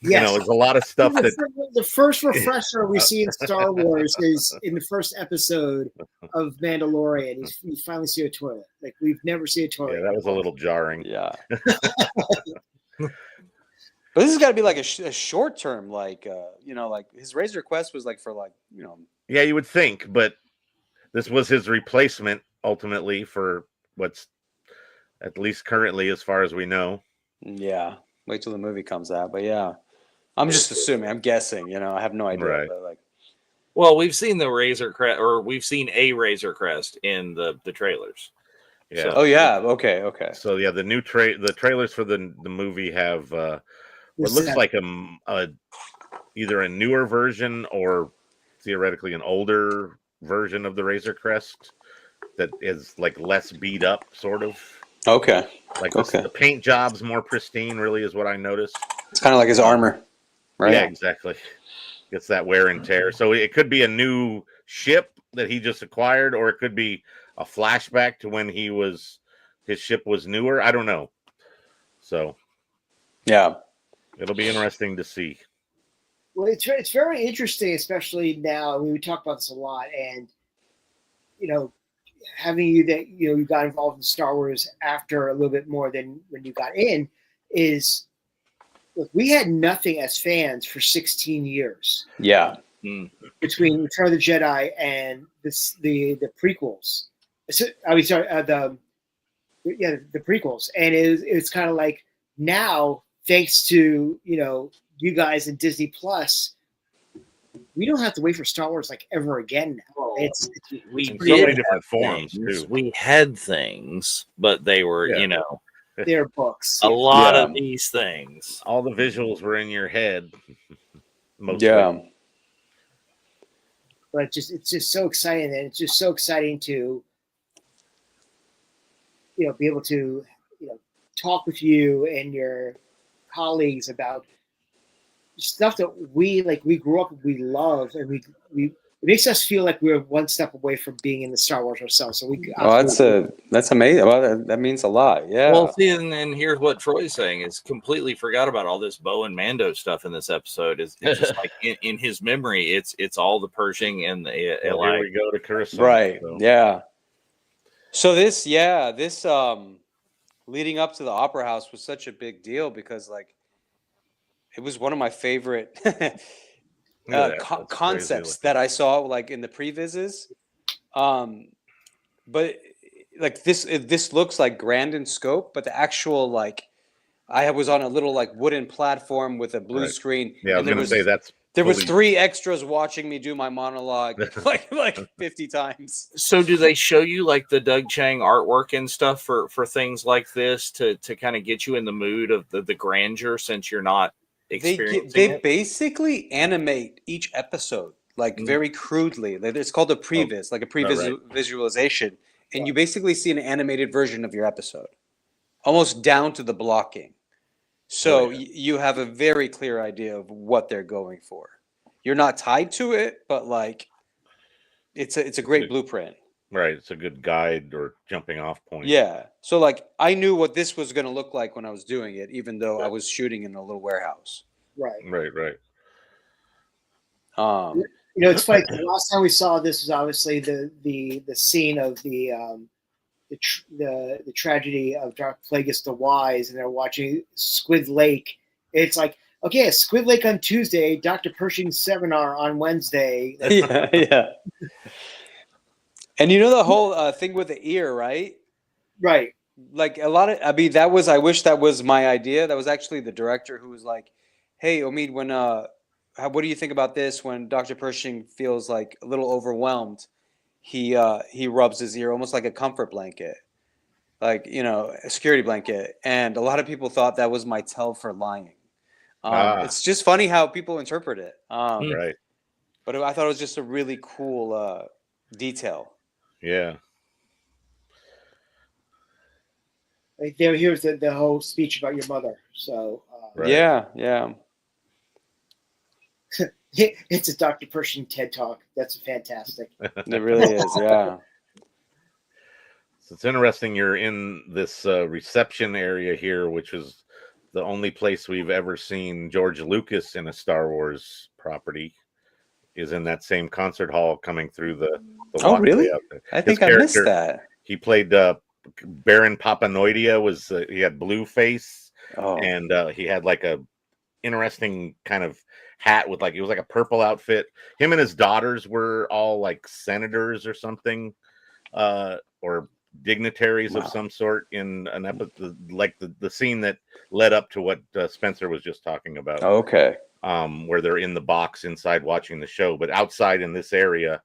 Yes. There's a lot of stuff the first refresher we see in Star Wars is in the first episode of Mandalorian. You finally see a toilet. Like, we've never seen a toilet. Yeah, that was a little jarring. Yeah. But this has got to be like a short term, like like his Razor Quest was like for like Yeah, you would think, but this was his replacement ultimately for what's at least currently, as far as we know. Yeah. Wait till the movie comes out. But yeah, I'm just assuming. I'm guessing. You know, I have no idea. Right. But like, Well, we've seen the Razor Crest, or we've seen a Razor Crest in the trailers. Yeah. So- oh yeah, okay. So yeah, the new the trailers for the movie have what looks like a either a newer version or theoretically an older version of the Razor Crest that is like less beat up, sort of. Okay. Like Okay. the paint job's more pristine, really, is what I noticed. It's kind of like his armor, right? Yeah, exactly. Gets that wear and tear. So it could be a new ship that he just acquired, or it could be a flashback to when his ship was newer. I don't know. So Yeah. it'll be interesting to see. Well, it's very interesting, especially now. I mean, we talk about this a lot, and you know, having you got involved in Star Wars after a little bit more than when you got in is, look, we had nothing as fans for 16 years. Yeah. Between Return of the Jedi and the prequels. So, I mean, sorry, the prequels, and it's kind of like now, thanks to you guys and Disney Plus, we don't have to wait for Star Wars like ever again now. It's we In did so many have different forms things. too. We had things, but they were, Yeah. their books. a lot Yeah. of these things. All the visuals were in your head. Mostly. Yeah. But it's just so exciting, and it's just so exciting to be able to talk with you and your colleagues about stuff that we grew up, we love, and we it makes us feel like we're one step away from being in the Star Wars ourselves. So that's amazing. Well, that means a lot. Yeah. Well, see, and here's what Troy's saying is completely forgot about all this Bo and Mando stuff in this episode. It's just like in his memory, it's all the Pershing and the Well, here we go to Coruscant. Right. So. Yeah. So this leading up to the Opera House was such a big deal because like it was one of my favorite concepts that I saw like in the previses. But like this looks like grand in scope, but the actual like I was on a little like wooden platform with a blue screen. Yeah, I was going to say there was 3 extras watching me do my monologue like 50 times. So do they show you like the Doug Chang artwork and stuff for things like this to kind of get you in the mood of the grandeur since you're not experiencing they it? basically animate each episode like very crudely. It's called a previs, like a visualization, and you basically see an animated version of your episode, almost down to the blocking. So you have a very clear idea of what they're going for. You're not tied to it, but like it's a great blueprint. Right, it's a good guide or jumping off point. Yeah. So like I knew what this was going to look like when I was doing it, even though I was shooting in a little warehouse. Right. It's funny. The last time we saw this was obviously the scene of the tragedy of Darth Plagueis the Wise, and they're watching Squid Lake. It's like, okay, Squid Lake on Tuesday, Dr. Pershing's seminar on Wednesday. Yeah. And you know the whole thing with the ear, right? Right. Like a lot of, I mean, I wish that was my idea. That was actually the director who was like, "Hey, Omid, what do you think about this? When Dr. Pershing feels like a little overwhelmed, he rubs his ear almost like a comfort blanket, like a security blanket." And a lot of people thought that was my tell for lying. It's just funny how people interpret it. Right. But I thought it was just a really cool detail. Yeah. Like here's the whole speech about your mother. So Right. Yeah. It's a Dr. Pershing TED Talk. That's fantastic. It really is. Yeah. So it's interesting you're in this reception area here, which is the only place we've ever seen George Lucas in a Star Wars property, is in that same concert hall coming through the Oh, really? out there. I think I missed that. He played Baron Papanoidea. He had blue face, and he had like a interesting kind of hat with it was like a purple outfit. Him and his daughters were all like senators or something, or dignitaries Wow. of some sort in an episode, like the scene that led up to what Spencer was just talking about. Okay. Where they're in the box inside watching the show, but outside in this area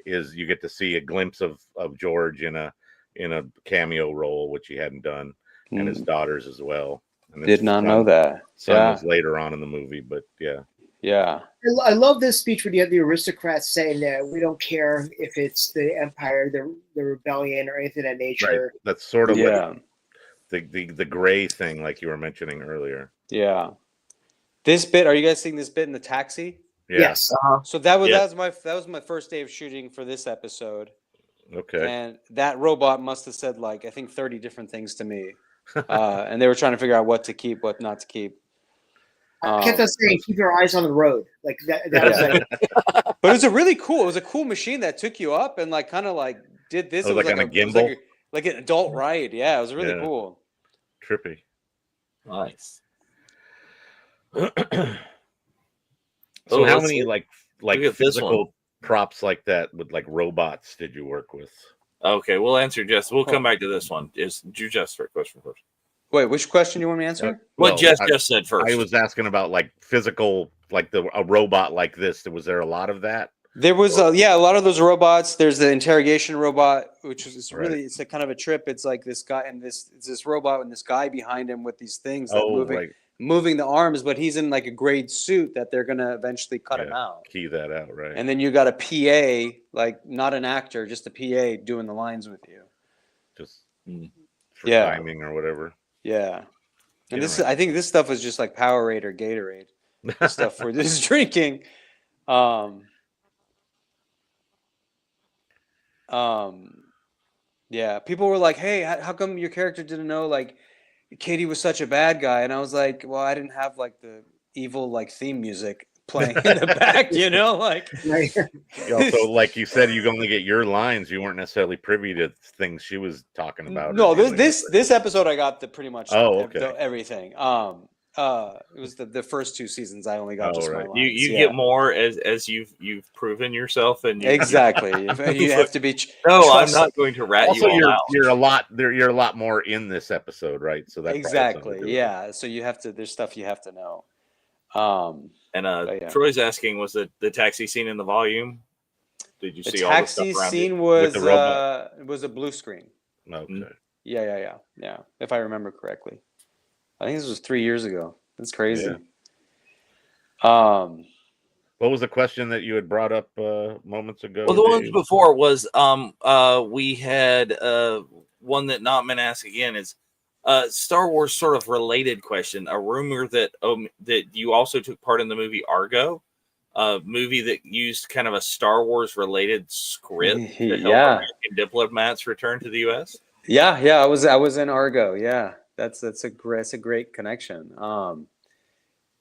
is you get to see a glimpse of George in a cameo role, which he hadn't done, and his daughters as well. And Did not know that. Son was later on in the movie, but yeah. Yeah. I love this speech when you have the aristocrats saying that we don't care if it's the empire, the rebellion, or anything of that nature. Right. That's sort of like the gray thing, like you were mentioning earlier. Yeah. This bit, are you guys seeing this bit in the taxi? Yeah. Yes. So that was my first day of shooting for this episode. Okay. And that robot must have said like I think 30 different things to me. And they were trying to figure out what to keep, what not to keep. I kept on saying, keep your eyes on the road. Like that was like, But it was a cool machine that took you up and like kind of like did this. Oh, It was like on a it was gimbal? like an adult ride. Yeah, it was really Yeah. cool. Trippy. Nice. So Oh, how let's many see. like Look at this physical props like that with like robots did you work with? Okay, we'll answer Jess. We'll come back to this one. Is do Jess for a question first? Wait, which question do you want me to answer? What Well, Jess I- just said first. I was asking about like physical, like a robot like this. Was there a lot of that? There was a lot of those robots. There's the interrogation robot, which is Right. really it's a kind of a trip. It's like this guy and this robot and this guy behind him with these things that moving the arms, but he's in like a grade suit that they're gonna eventually cut him out. Key that out, right? And then you got a PA, like not an actor, just a PA doing the lines with you. Just for Yeah. timing or whatever. Yeah. And I think this stuff was just like Powerade or Gatorade. The stuff we're just drinking. Yeah, people were like, "Hey, how come your character didn't know like Katie was such a bad guy?" And I was like, "Well, I didn't have like the evil like theme music playing in the back, you know, like." right. Also, like you said, you only get your lines. You weren't necessarily privy to things she was talking about. No, or dealing with. this episode I got the pretty much okay. everything. It was the first 2 seasons I only got just my right. lines. You yeah. get more as you've proven yourself, and you, Exactly. You have to be. No, I'm trust- not going to rat Also, you all out. you're a lot more in this episode, right? So that probably has something to Exactly. do with Yeah. So you have to. There's stuff you have to know. And yeah. Troy's asking, was the taxi scene in the volume? Did you The see all the stuff taxi around scene it? was the robot? it was a blue screen. it. Okay. Yeah. If I remember correctly, I think this was 3 years ago. That's crazy. Yeah. What was the question that you had brought up moments ago? Well, the ones Dave? before was we had one that not been asked again is Star Wars sort of related question. A rumor that that you also took part in the movie Argo, a movie that used kind of a Star Wars related script to help American diplomats return to the U.S. Yeah. I was in Argo. Yeah, that's a great connection.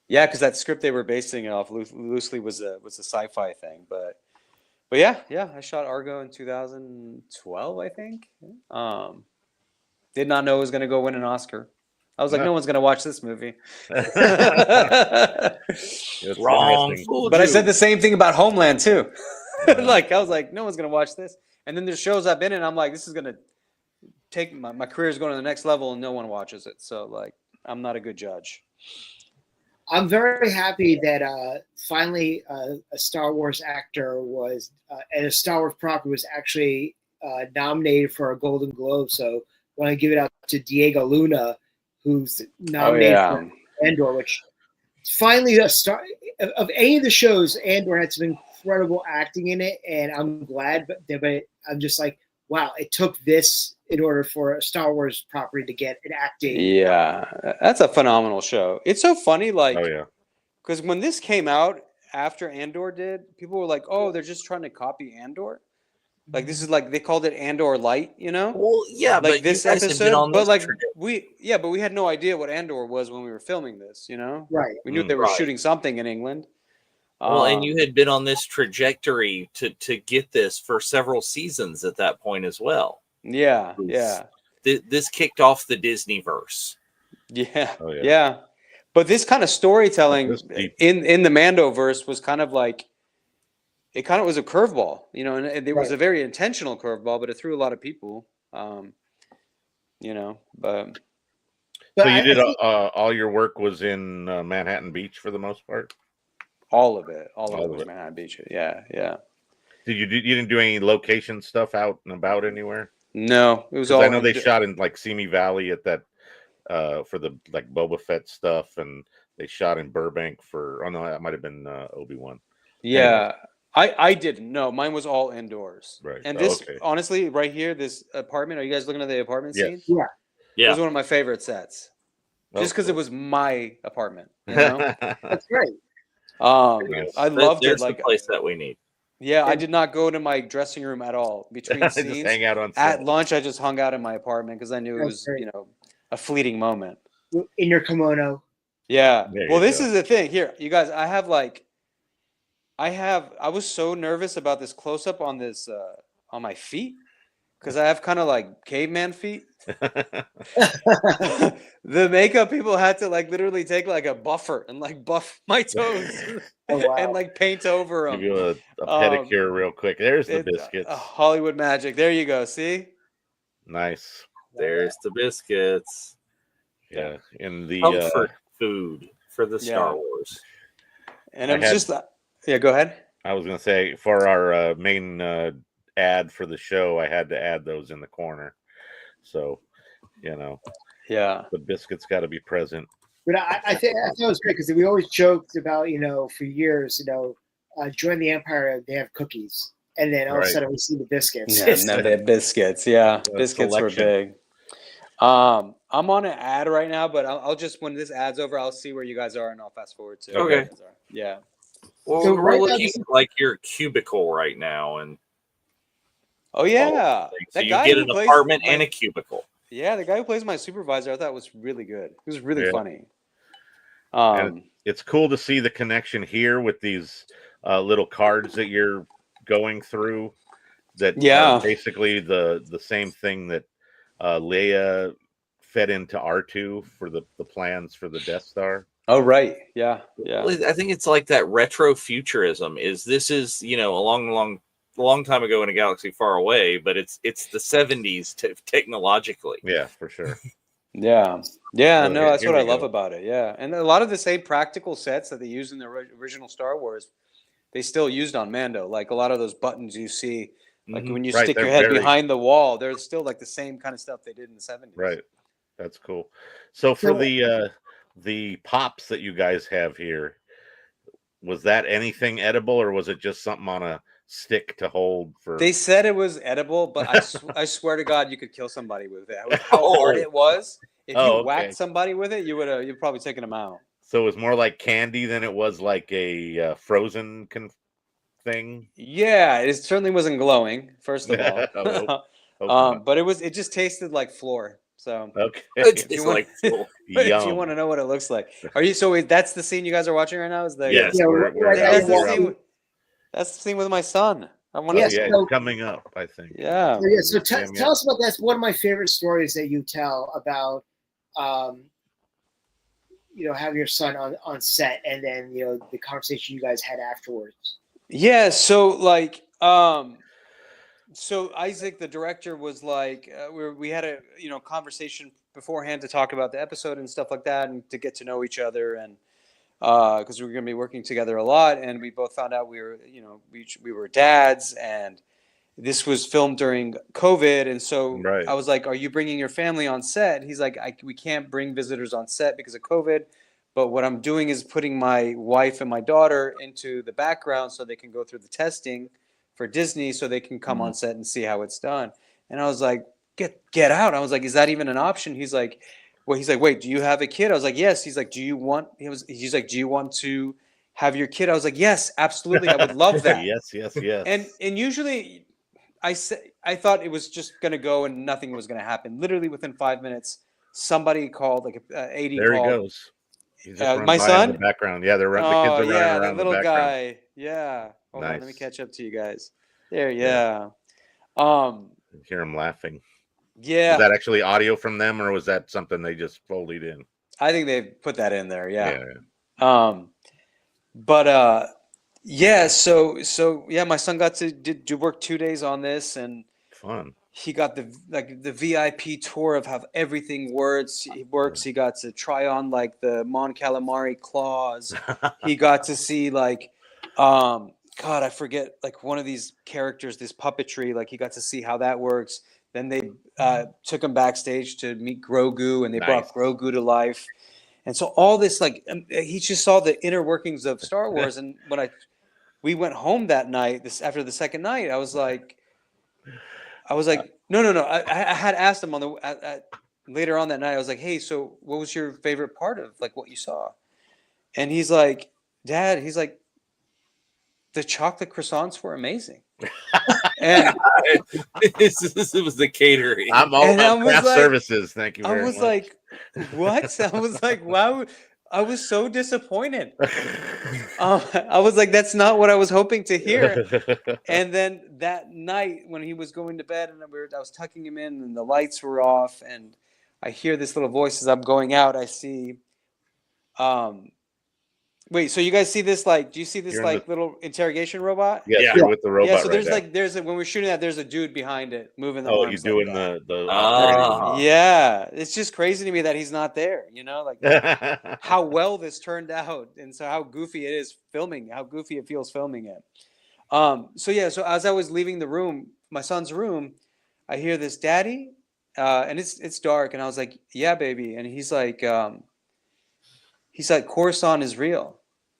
Yeah, because that script they were basing it off loosely was a sci-fi thing, but yeah, I shot Argo in 2012, I think. Did not know it was going to go win an Oscar. I was like, no one's going to watch this movie. It's Wrong. interesting. Fooled But I you. said the same thing about Homeland too. Like I was like, no one's going to watch this. And then there's shows I've been in, I'm like, this is going to take my career is going to the next level, and no one watches it. So like, I'm not a good judge. I'm very happy that finally a Star Wars actor was and a Star Wars property was actually nominated for a Golden Globe. So I want to give it out to Diego Luna, who's nominated for Andor, which finally a star of any of the shows. Andor had some incredible acting in it, and I'm glad. But I'm just like, wow, it took this in order for a Star Wars property to get an acting. Yeah, that's a phenomenal show. It's so funny, like, because when this came out after Andor did, people were like, "Oh, they're just trying to copy Andor." Like this is like they called it Andor Light, you know? Well, yeah, like but this you guys have been episode, on but this like trajectory. but we had no idea what Andor was when we were filming this, you know? Right. We knew they were shooting something in England. Well, and you had been on this trajectory to get this for several seasons at that point as well. Yeah. This kicked off the Disneyverse. Yeah. But this kind of storytelling in the Mandoverse was kind of like, it kind of was a curveball, you know, and it was a very intentional curveball, but it threw a lot of people. You know, but So you did think- all your work was in Manhattan Beach for the most part. all of it All of was it. Manhattan Beach. Yeah, yeah. You didn't do any location stuff out and about anywhere? No, it was 'Cause all. I know they shot in like Simi Valley at that for the like Boba Fett stuff, and they shot in Burbank for. Oh no, that might have been Obi-Wan. Yeah, I didn't. No, mine was all indoors. Right. And Oh, this, okay. honestly, right here, this apartment. Are you guys looking at the apartment scene? Yes. It Yeah. was one of my favorite sets, just because it cool. was my apartment. You know, That's great. Nice. I loved it. There's Like, the place that we need. yeah, I did not go to my dressing room at all between Just scenes. hang out on set. At lunch, I just hung out in my apartment because I knew it That's was, great. you know, a fleeting moment. In your kimono. Yeah. There Well, you this go. is the thing. Here, you guys, I was so nervous about this close up on this on my feet because I have kind of like caveman feet. The makeup people had to like literally take like a buffer and like buff my toes Oh, wow. and like paint over Give them. you a pedicure real quick. There's the biscuits. Hollywood magic. There you go. See? Nice. There's the biscuits. Yeah. In the Comfort food for the Yeah. Star Wars. And I it was had- just yeah. Go ahead. I was gonna say for our main ad for the show, I had to add those in the corner. So, you know, Yeah. the biscuits got to be present. But I thought it was great because we always joked about, for years, join the Empire, they have cookies. And then all of a Right. sudden we see the biscuits. Yeah, no, they had biscuits. Yeah, biscuits selection. were big. I'm on an ad right now, but I'll just when this ad's over, I'll see where you guys are and I'll fast forward to Okay. where you guys are. Yeah. Well, So we're right now looking this is- at like your cubicle right now, and Oh yeah, so you guy get who an plays apartment my- and a cubicle. Yeah, the guy who plays my supervisor, I thought was really good. He was really Yeah. funny. It's cool to see the connection here with these little cards that you're going through. That Yeah. are basically the same thing that Leia fed into R2 for the plans for the Death Star. Oh right, yeah, yeah. Well, I think it's like that retro futurism. This is a long time ago in a galaxy far away, but it's the 70s technologically. Yeah, for sure. Yeah, Well, no, here- that's here what I we love go. about it. Yeah, and a lot of the same practical sets that they used in the original Star Wars, they still used on Mando. Like a lot of those buttons you see, like Mhm. when you Right, stick your they're head very- behind the wall, there's still like the same kind of stuff they did in the 70s. Right. That's cool. So for the pops that you guys have here, was that anything edible or was it just something on a stick to hold for They said it was edible, but I swear to God, you could kill somebody with it. With how hard it was. If you Oh, okay. whacked somebody with it, you'd probably taken them out. So it was more like candy than it was like a frozen thing. Yeah, it certainly wasn't glowing. First of all, Hope not. but it just tasted like floor. So Okay. It's you want- like cool. if you Yum. want to know what it looks like, are you? So that's the scene you guys are watching right now. Is the Yes, Yeah, we're right now That's you're the watching- scene. That's the scene with my son. I want Yes. to. yeah, so- it's coming up, I think. Yeah. So Damn, tell us about that's one of my favorite stories that you tell about, having your son on set and then, the conversation you guys had afterwards. Yeah, so like so Isaac the director was like we had a conversation beforehand to talk about the episode and stuff like that and to get to know each other and because we were going to be working together a lot and we both found out we were dads and this was filmed during COVID and so Right. I was like, are you bringing your family on set? He's like, we can't bring visitors on set because of COVID. But what I'm doing is putting my wife and my daughter into the background so they can go through the testing for Disney so they can come on set and see how it's done. And I was like, get out. I was like, is that even an option? He's like, wait, do you have a kid? I was like, yes. He's like, do you want to have your kid? I was like, yes, absolutely. I would love that. Yes. And usually I thought it was just going to go and nothing was going to happen. Literally within 5 minutes, somebody called, like a AD There he called. goes. He's just running my by in son? the background. Yeah, the kids are Oh running yeah, around that the little background. guy. Yeah. Hold on, let me Nice. catch up to you guys. There, Yeah. yeah. You hear him laughing. Yeah. Was that actually audio from them, or was that something they just folded in? I think they put that in there. Yeah. Yeah. Yeah. So yeah, my son got to do work 2 days on this, and Fun. he got the VIP tour of how everything works. He got to try on like the Mon Calamari claws. He got to see like, God, I forget like one of these characters, this puppetry. Like he got to see how that works. Then they took him backstage to meet Grogu, and they brought Grogu to life. And so all this, like, he just saw the inner workings of Star Wars. And when we went home that night, after the second night, I was like, no. I had asked him later on that night. I was like, hey, so what was your favorite part of like what you saw? And he's like, Dad, the chocolate croissants were amazing. And This was the catering. I'm all about craft services. Thank you very much. I was like, what? I was like, wow. I was so disappointed. I was like, that's not what I was hoping to hear. And then that night when he was going to bed and I was tucking him in and the lights were off and I hear this little voice as I'm going out. I see, wait, so you guys see this, like, do you see this like little interrogation robot? Yes, you're with the robot. Yeah, so there's when we're shooting that, there's a dude behind it moving the arms. You're doing like the yeah, it's just crazy to me that he's not there, you know, like how well this turned out and so how goofy it is filming, how goofy it feels filming it. So as I was leaving the room, my son's room, I hear this, Daddy, and it's dark, and I was like, yeah, baby, and he's like, Coruscant is real.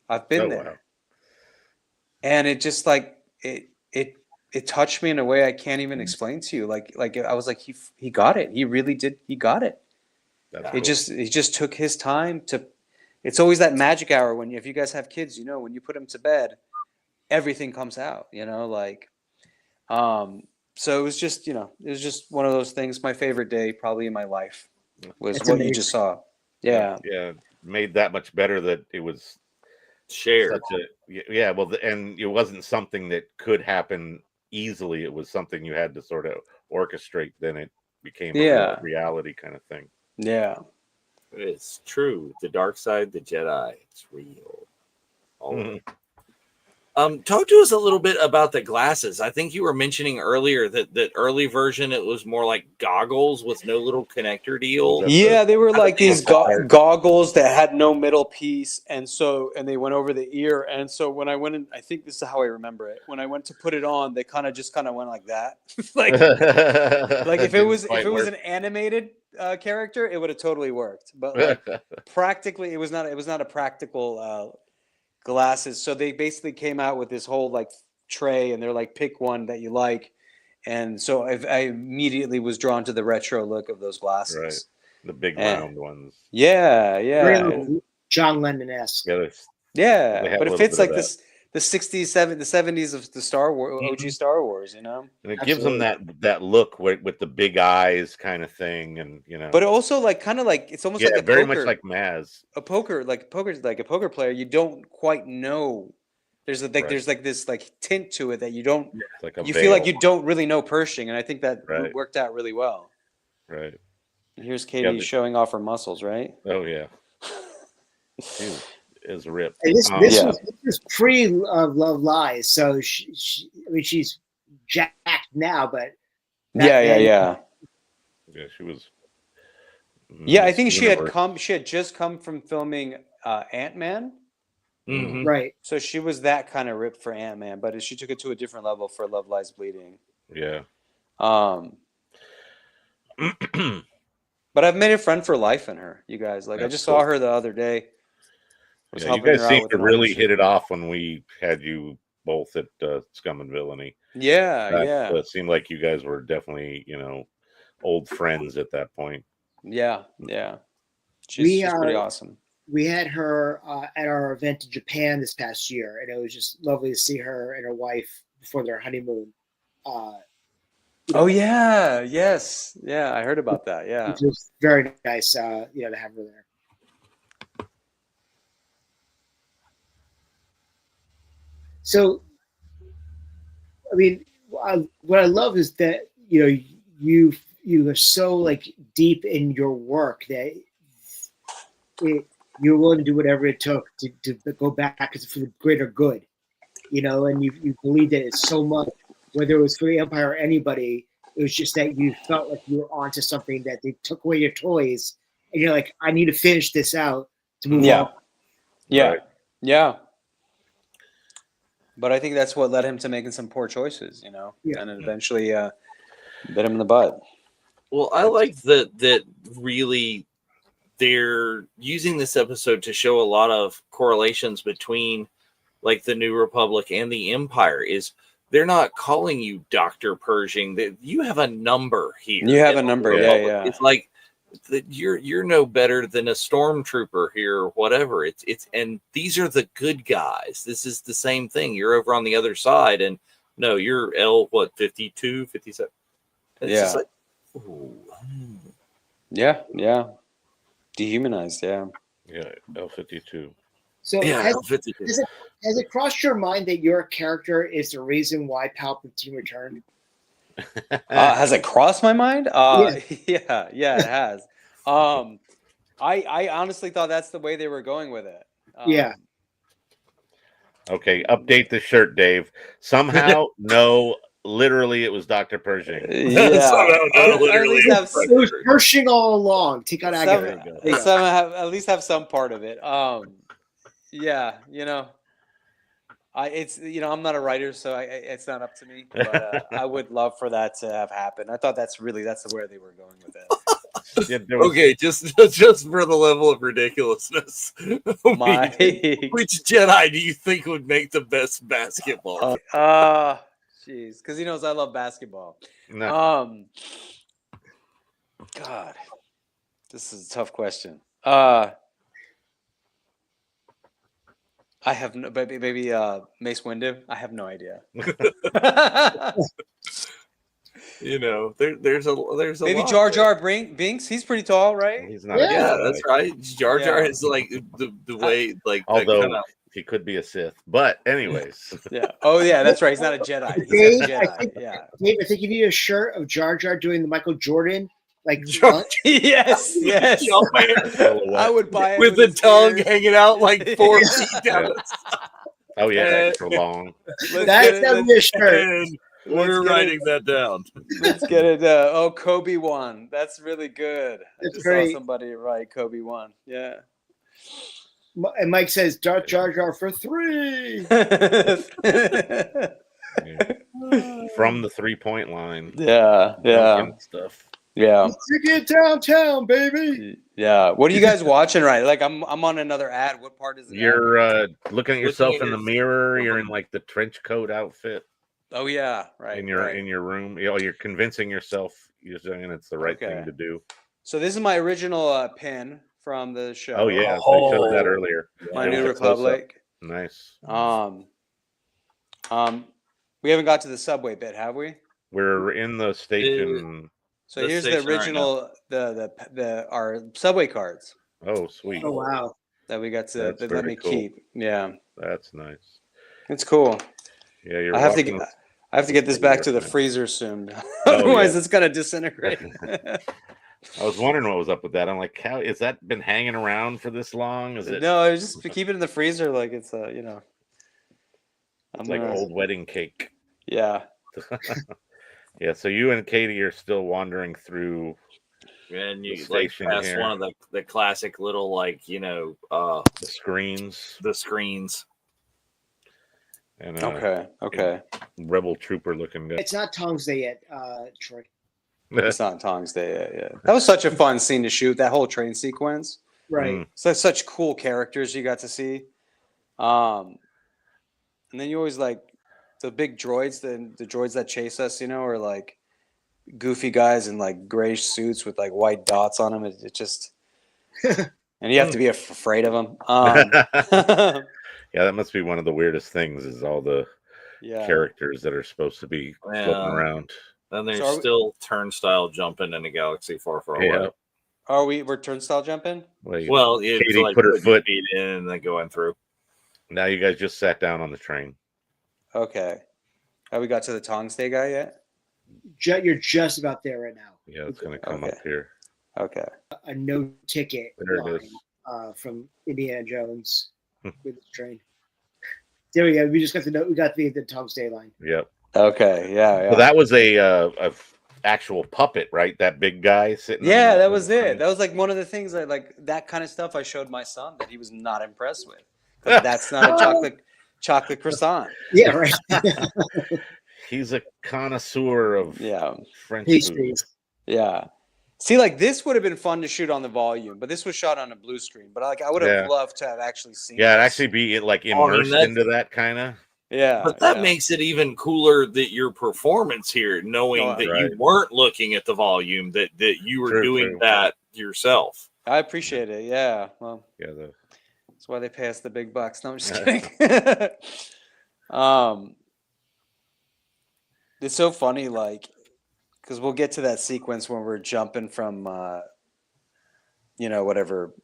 I've been there. Wow. And it just like it touched me in a way I can't even explain to you. Like I was like, he got it. He really did. He got it. That's cool. He just took his time to. It's always that magic hour if you guys have kids, you know, when you put them to bed, everything comes out. You know, like, so it was just one of those things. My favorite day probably in my life was what you just saw. Yeah. Yeah. Made that much better that it was shared. And it wasn't something that could happen easily. It was something you had to sort of orchestrate. Then it became a reality kind of thing. Yeah, it's true. The dark side, the Jedi, it's real. All of it. Talk to us a little bit about the glasses. I think you were mentioning earlier that early version, it was more like goggles with no little connector deal. Yeah, they were like these goggles that had no middle piece. And they went over the ear. And so when I went in, I think this is how I remember it. When I went to put it on, they kind of went like that. like if it was an animated character, it would have totally worked. But like, practically, it was not a practical glasses. So they basically came out with this whole like tray and they're like, pick one that you like. And so I immediately was drawn to the retro look of those glasses. Right. The big round ones. Yeah. Yeah. John Lennon-esque. Yeah. But it fits like this, the 60s, the 70s of the Star Wars, OG Star Wars, you know? And it gives them that look with the big eyes kind of thing. And, you know, but also like, kind of like, it's almost like a very poker, much like Maz. Poker's like a poker player. You don't quite know. There's like this like tint to it that you don't, you feel like you don't really know Pershing. And I think that worked out really well. Right. And here's Katie showing off her muscles, right? Oh yeah. Is ripped. And this was pre Love Lies, so she's jacked now, but yeah, she was. Yeah, I think she had just come from filming Ant-Man, right? So she was that kind of ripped for Ant-Man, but she took it to a different level for Love Lies Bleeding. Yeah. But I've made a friend for life in her. You guys, like, I just saw her the other day. Yeah, you guys seemed to really hit it off when we had you both at Scum and Villainy. Yeah. It seemed like you guys were definitely, you know, old friends at that point. Yeah. She's pretty awesome. We had her at our event in Japan this past year, and it was just lovely to see her and her wife before their honeymoon. Oh yeah, yes, yeah, I heard about that. Yeah, it was very nice, to have her there. So, I mean, what I love is that you are so like deep in your work that you're willing to do whatever it took to go back for the greater good, and you believe that it's so much, whether it was for the Empire or anybody, It was just that you felt like you were onto something, that they took away your toys, and you're like, I need to finish this out to move on. Yeah. Right. Yeah. But I think that's what led him to making some poor choices, you know, Yeah. and it eventually bit him in the butt. Well, I like that really they're using this episode to show a lot of correlations between like the New Republic and the Empire. Is they're not calling you Dr. Pershing. You have a number here. You have in a the number, Republic. yeah. It's like you're no better than a stormtrooper here or whatever. It's and these are the good guys. This is the same thing. You're over on the other side, and no, you're L 52, 57. It's Yeah. just like, ooh. Yeah. Dehumanized, yeah. Yeah, L-52. So Yeah, has, L 52. has it crossed your mind that your character is the reason why Palpatine returned? Has it crossed my mind? Yeah. Yeah, it has. I honestly thought that's the way they were going with it. Yeah. Okay, update the shirt, Dave. Somehow, no, literally, it was Dr. Pershing. Yeah. Somehow, Or at least have It was Pershing all along. Take out Agatha. at least have some part of it. Yeah, you know, I'm not a writer, so it's not up to me. But I would love for that to have happened. I thought that's where they were going with it. Yeah, there was- Okay, just for the level of ridiculousness, which Jedi do you think would make the best basketball? Jeez, because he knows I love basketball. no. God, this is a tough question. I have no, maybe Mace Windu. I have no idea. You know, there's a Maybe lot Jar there. Jar Binks. He's pretty tall, right? He's not. Yeah. a Yeah, Jedi. that's right. Jar Jar Yeah. is like the way, like Although that kinda, he could be a Sith, but anyways, Yeah. Oh yeah, that's right. He's not a Jedi. He's Dave, not a I Jedi. think- Yeah. Dave, I think you need a shirt of Jar Jar doing the Michael Jordan like Jar- lunch. yes. I would buy it with the his tongue beard. hanging out like 4 Yeah. feet down. oh yeah, Uh, extra long. That's gonna be a shirt. And we're get writing that down. Let's get it. Kobe won. That's really good. That's I just great. saw somebody write Kobe won. Yeah. And Mike says Jar Jar for 3. From the 3-point line. Yeah. Dunking Stuff. Yeah. Let's get downtown, baby. Yeah. What are you guys watching? Right. Like I'm on another ad. What part is it? You're looking at yourself at in the his- mirror. You're in like the trench coat outfit Oh yeah. Right. in your right. in your room. You're convincing yourself you're saying it's the right Okay. thing to do. So this is my original pin from the show. Oh yeah, they showed that earlier. My It was New a close-up. Republic. Nice. We haven't got to the subway bit, have we? We're in the station. So The here's the station right original, our subway cards Oh sweet. Oh wow. that we got to That's that let very me cool. keep. Yeah, That's nice. it's cool. Yeah, you're I have walking- to get this back to the Yeah. freezer soon. Oh, Otherwise, yeah. it's gonna disintegrate. I was wondering what was up with that. I'm like, how is that been hanging around for this long? Is it No, I just keep it in the freezer like it's I'm like gonna- old wedding cake? Yeah. Yeah, so you and Katie are still wandering through. And The you like station pass here. one of the classic little like The screens the screens. and Okay. rebel trooper looking guy. It's not Tom's Day yet, Troy. It's not Tong's Day yet. Yeah. That was such a fun scene to shoot. That whole train sequence. Right. Mm. So such cool characters you got to see. And then you always like the big droids, the droids that chase us, are like goofy guys in like grayish suits with like white dots on them. It just, and you have to be afraid of them. Yeah, that must be one of the weirdest things is all the Yeah. characters that are supposed to be floating Yeah. around. Then there's So are we- still turnstile jumping in a galaxy far, far Yeah. away. We're turnstile jumping? Well, it's Katie like put her putting foot- feet in and then going through. Now you guys just sat down on the train. Okay. Have we got to the Tong's Day guy yet? You're just about there right now. Yeah, it's gonna come Okay. up here. Okay. A no ticket There it line is. from Indiana Jones with the train. There we go. We just got the Tom's Day line. Yep. Okay. Yeah. Well, that was a actual puppet, right? That big guy sitting. Yeah, on that was it. That was like one of the things I like. That kind of stuff I showed my son that he was not impressed with, because that's not a chocolate croissant. Yeah, right. He's a connoisseur of French food. Pastries. Yeah. See, like this would have been fun to shoot on the volume, but this was shot on a blue screen. But like I would have loved to have actually seen. Yeah, it'd this. actually be like immersed into that kind of. Yeah, but that makes it even cooler that your performance here, knowing that you weren't looking at the volume, that you were doing that yourself. I appreciate it. Yeah. Well, yeah, that's why they pay us the big bucks. No, I'm just kidding. It's so funny, like, because we'll get to that sequence when we're jumping from, whatever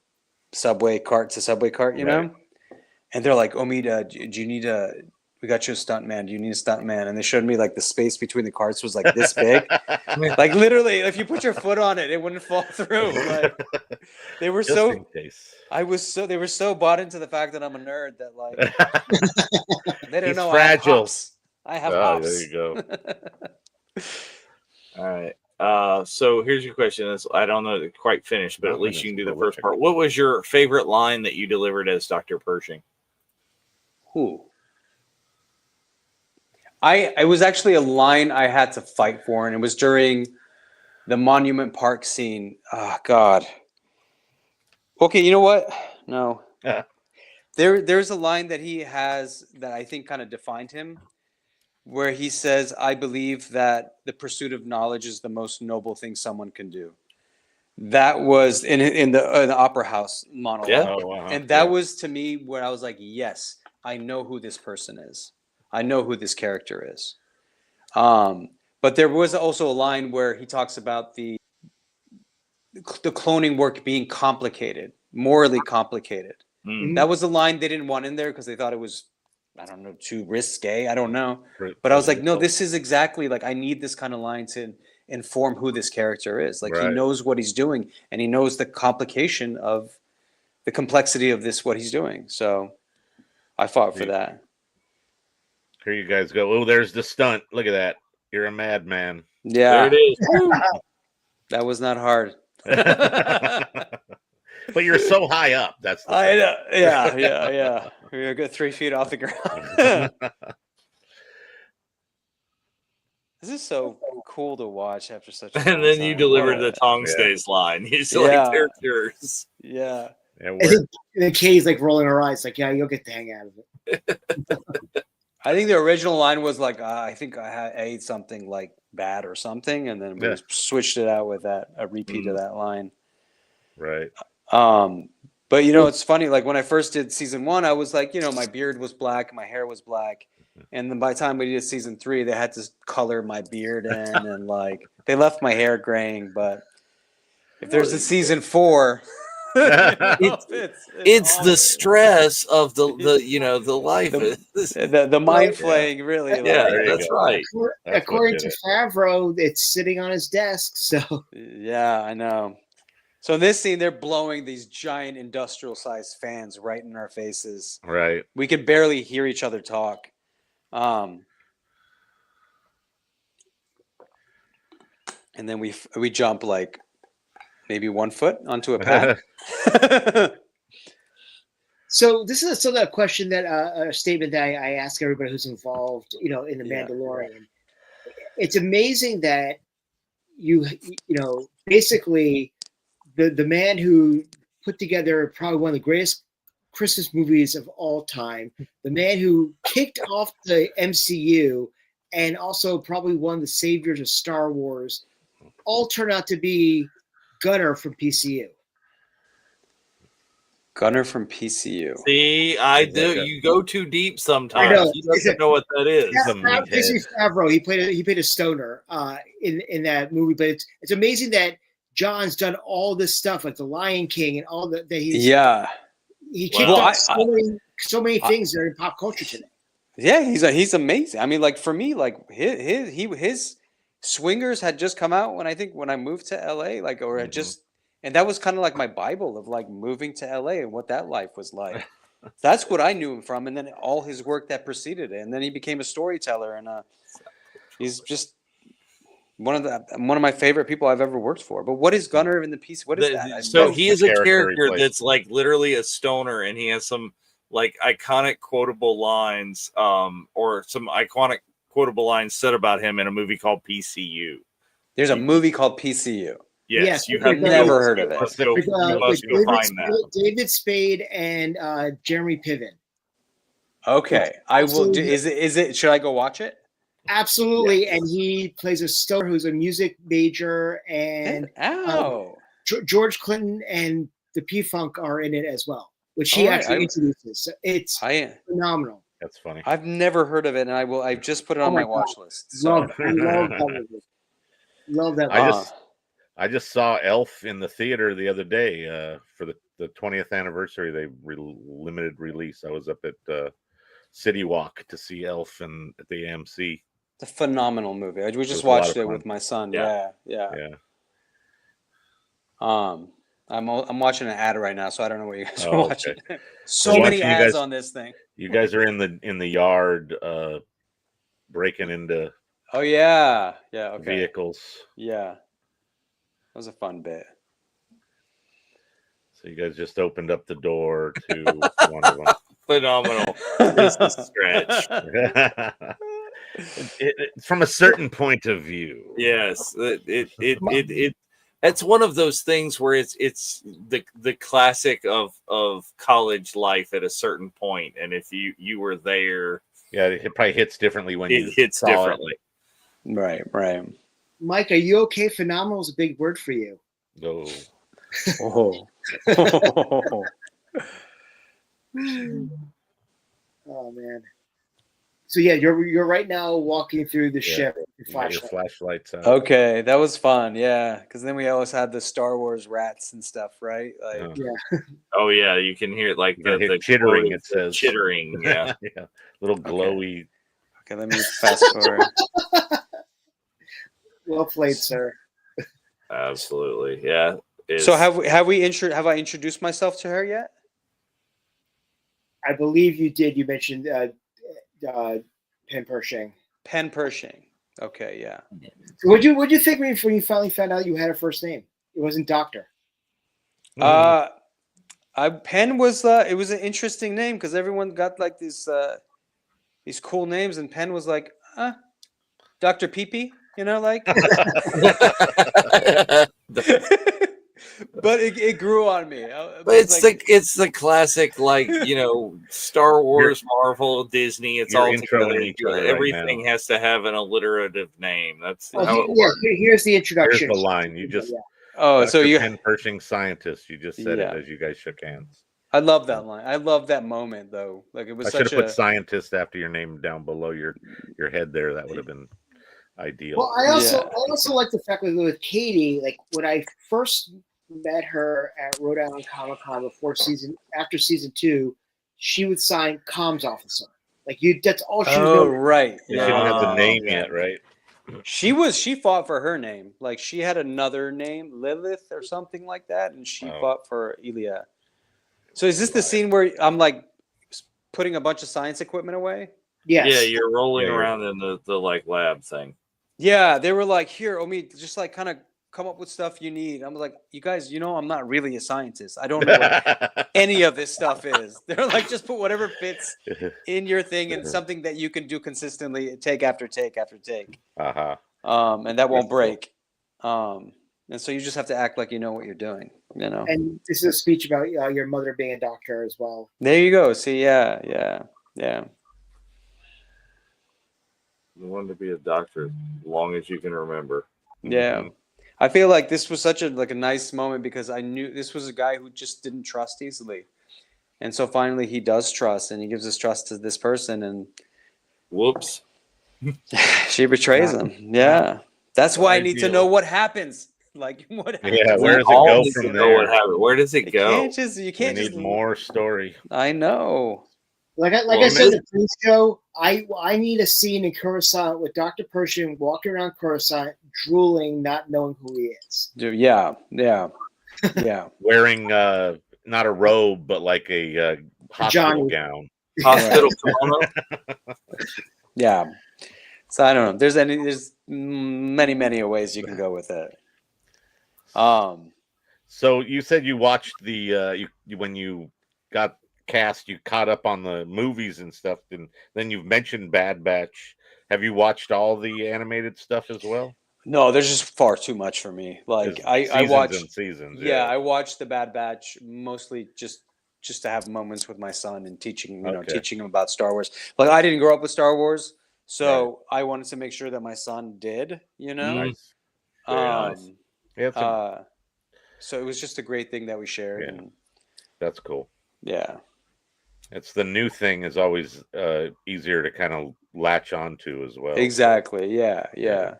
subway cart to subway cart, you know, and they're like, Omid, do you need we got you a stunt man. Do you need a stunt man? And they showed me like the space between the carts was like this big. Like literally, if you put your foot on it, it wouldn't fall through. Like, they were they were so bought into the fact that I'm a nerd that like they didn't know fragile. I have hops. There you go. All right. So here's your question. I don't know if quite finished, but at least you can do the first part. What was your favorite line that you delivered as Dr. Pershing? Who? It was actually a line I had to fight for, and it was during the Monument Park scene. Oh God. Okay, you know what? No. There's a line that he has that I think kind of defined him, where he says, I believe that the pursuit of knowledge is the most noble thing someone can do. That was in the Opera House monologue. Yeah. Oh, wow. And that was to me where I was like, yes, I know who this person is. I know who this character is. But there was also a line where he talks about the cloning work being complicated, morally complicated. Mm-hmm. That was a line they didn't want in there because they thought it was, I don't know, too risque. I don't know. But I was like, no, this is exactly like, I need this kind of line to inform who this character is. Like he knows what he's doing and he knows the complication of the complexity of what he's doing. So I fought for that. Here you guys go. Oh, there's the stunt. Look at that. You're a madman. Yeah. There it is. That was not hard. But you're so high up. That's the I know. Yeah. We're a good 3 feet off the ground. This is so cool to watch after such a long And then time. you delivered the tongue stays line. He's like, they're yours. Yeah. I think the Kay's like rolling her eyes, like, yeah, you'll get the hang out of it. I think the original line was like, I think I ate something like bad or something, and then we switched it out with a repeat of that line. Right. But it's funny. Like when I first did season 1, I was like, my beard was black, my hair was black, and then by the time we did season 3, they had to color my beard in, and like they left my hair graying. But if there's a season 4. It's the stress of the life, the mind playing, really. That's right. According to Favreau, it's sitting on his desk. So yeah, I know. So in this scene, they're blowing these giant industrial-sized fans right in our faces. Right. We could barely hear each other talk. And then we jump like maybe 1 foot onto a pad. So this is a question that a statement that I ask everybody who's involved, in the Mandalorian. It's amazing that basically the man who put together probably one of the greatest Christmas movies of all time, the man who kicked off the MCU and also probably one of the saviors of Star Wars, all turned out to be Gunner from PCU. Gunner from PCU. See, I do. You go too deep sometimes. He doesn't know what that is. Favreau, he played a stoner in that movie, but it's amazing that John's done all this stuff like The Lion King and all that he's he kicked off so many things that are in pop culture today. Yeah, he's amazing. I mean, like for me, like his Swingers had just come out when I moved to LA, like and that was kind of like my Bible of like moving to LA and what that life was like. That's what I knew him from, and then all his work that preceded it, and then he became a storyteller, and he's just one of my favorite people I've ever worked for. But what is Gunner in the piece? What is that? So That's he the is a character he character plays. that's like literally a stoner, and he has some like iconic quotable lines, or some iconic quotable lines said about him in a movie called PCU. There's a movie called PCU. Yes, Yes, you I've have never heard of it. Must go, With, you must go find that. David Spade and Jeremy Piven. Okay, I will. Do, Absolutely. is it? Should I go watch it? Absolutely, and he plays a stoner who's a music major, and George Clinton and the P-Funk are in it as well, which he All right, actually introduces. So it's phenomenal. That's funny. I've never heard of it, and I've just put it on my my watch God. list. So. Love that movie. Love that movie. I just saw Elf in the theater the other day for the 20th anniversary. They limited release. I was up at City Walk to see Elf at the AMC. It's a phenomenal movie. We just a lot watched of it fun. with my son. Yeah. Yeah. I'm watching an ad right now, so I don't know what you guys are watching. Okay. So many ads on this thing. You guys are in the yard breaking into Okay. vehicles. Yeah. That was a fun bit. So you guys just opened up the door to one of them. Phenomenal. This is a stretch. From a certain point of view. Yes, it's one of those things where it's the classic of college life at a certain point, and if you were there, it probably hits differently when it hits differently. Right. Mike, are you okay? Phenomenal is a big word for you. No. Oh man. So yeah, you're right now walking through the ship. With your Your flashlights out. Okay, that was fun. Yeah, because then we always had the Star Wars rats and stuff, right? Like, Oh yeah, you can hear like the chittering. quoted It says chittering. Yeah, little glowy. Okay, let me fast forward. Well played, sir. absolutely. Yeah. So have I introduced myself to her yet? I believe you did. You mentioned Penn Pershing. Penn Pershing. Okay, yeah. So what'd you think when you finally found out you had a first name? It wasn't Doctor. Penn was it was an interesting name because everyone got like these cool names, and Penn was like, Dr. Pee-Pee, like. But it grew on me. But it's the classic, like, Star Wars, Marvel, Disney. It's all together. Everything has to have an alliterative name. That's how it works. Here's the introduction. Here's the line. You just so you Penn Pershing scientist. You just said it as you guys shook hands. I love that line. I love that moment though. Like it was. I should have put scientist after your name down below your head there. That would have been ideal. Well, I also like the fact that with Katie, like when I first met her at Rhode Island Comic-Con after season 2, she would sign comms officer. Like that's all she was doing. Right. She didn't have the name yet, right? She fought for her name. Like she had another name, Lilith or something like that, and she fought for Elia. So is this the scene where I'm like putting a bunch of science equipment away? Yes. Yeah, you're rolling around in the like lab thing. Yeah, they were like, here, Omid, just like kind of come up with stuff you need. I'm like, you guys, I'm not really a scientist. I don't know what any of this stuff is. They're like, just put whatever fits in your thing and something that you can do consistently, take after take after take. And that won't break. And so you just have to act like you know what you're doing. And this is a speech about your mother being a doctor as well. There you go. See, yeah. You wanted to be a doctor as long as you can remember. Yeah. Mm-hmm. I feel like this was such a nice moment because I knew this was a guy who just didn't trust easily. And so finally he does trust and he gives his trust to this person and whoops. She betrays him. Yeah. That's why I need to know what happens. Like what happens? Yeah, where does it go from there? Where does it go? You can't need more story. I know. Like I said in the pre-show, I need a scene in Coruscant with Dr. Pershing walking around Coruscant, drooling, not knowing who he is. Yeah. Wearing not a robe, but like a hospital gown. Hospital kimono. Yeah. So I don't know. There's many ways you can go with it. So you said you watched the when you got cast, you caught up on the movies and stuff, and then you've mentioned Bad Batch. Have you watched all the animated stuff as well? No, there's just far too much for me. Like There's I seasons watched and seasons. Yeah, I watched the Bad Batch mostly just to have moments with my son and teaching teaching him about Star Wars. Like I didn't grow up with Star Wars, so I wanted to make sure that my son did. Nice. Very nice. Yeah, so it was just a great thing that we shared. Yeah. And, that's cool. yeah. It's the new thing is always easier to kind of latch onto as well. Exactly. Yeah.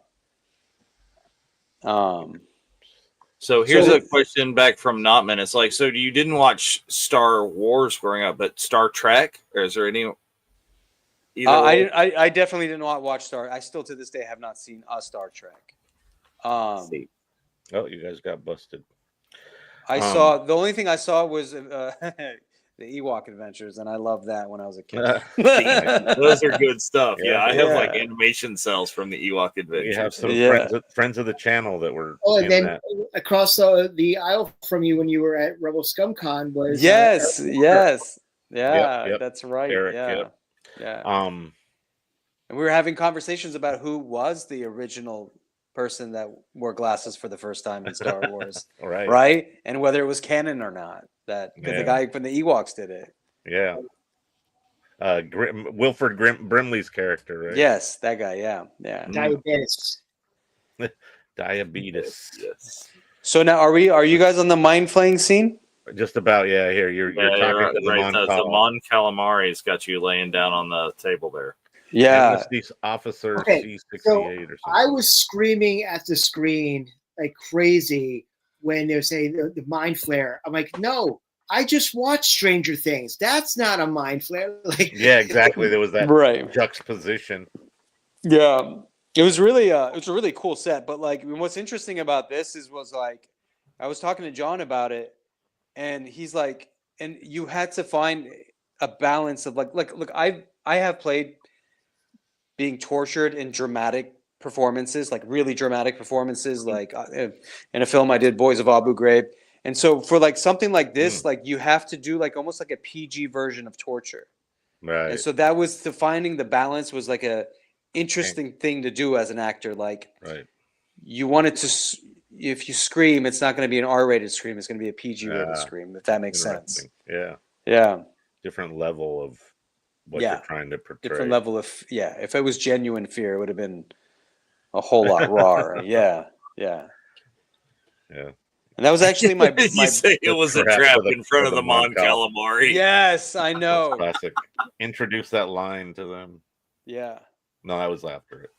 So here's a question back from Notman. It's like, so you didn't watch Star Wars growing up, but Star Trek, or is there any? I definitely didn't watch Star. I still to this day have not seen a Star Trek. Oh, you guys got busted. I saw the only thing I saw was the Ewok Adventures, and I loved that when I was a kid. Those are good stuff. Yeah, I have Yeah. like animation cells from the Ewok Adventures. We have some friends of the channel that were. And then that. across the aisle from you when you were at Rebel ScumCon was yes, yeah, Yep. that's right. Eric, yeah. And we were having conversations about who was the original person that wore glasses for the first time in Star Wars, right? And whether it was canon or not. That because the guy from the Ewoks did it. Yeah. Wilford Brimley's character, right? Yes, that guy. Yeah. Diabetes. Yes. So now, are you guys on the mind flaying scene? Just about. Yeah. Here you're talking to the right. The Mon Calamari's got you laying down on the table there. Yeah. Officer Okay, C68 so or something. I was screaming at the screen like crazy when they're saying the mind flare. I'm like, no, I just watched Stranger Things. That's not a mind flare. Like, yeah, exactly. There was that juxtaposition. Yeah, it was really a really cool set. But like, what's interesting about this was like, I was talking to John about it, and he's like, and you had to find a balance of look, I have played being tortured in dramatic performances, like really dramatic performances, like in a film I did, Boys of Abu Ghraib. And so for like something like this, like you have to do like almost like a PG version of torture. Right. And so that was finding the balance was like a interesting thing to do as an actor. Like you wanted to, if you scream, it's not going to be an R-rated scream. It's going to be a PG-rated scream, if that makes sense. Yeah. Yeah. Different level of what you're trying to portray. Different level of, if it was genuine fear, it would have been a whole lot rawer. Yeah. And that was actually my. You say it was a trap in front of the Mon Calamari. Yes, I know. Classic. Introduce that line to them. Yeah. No, I was after it.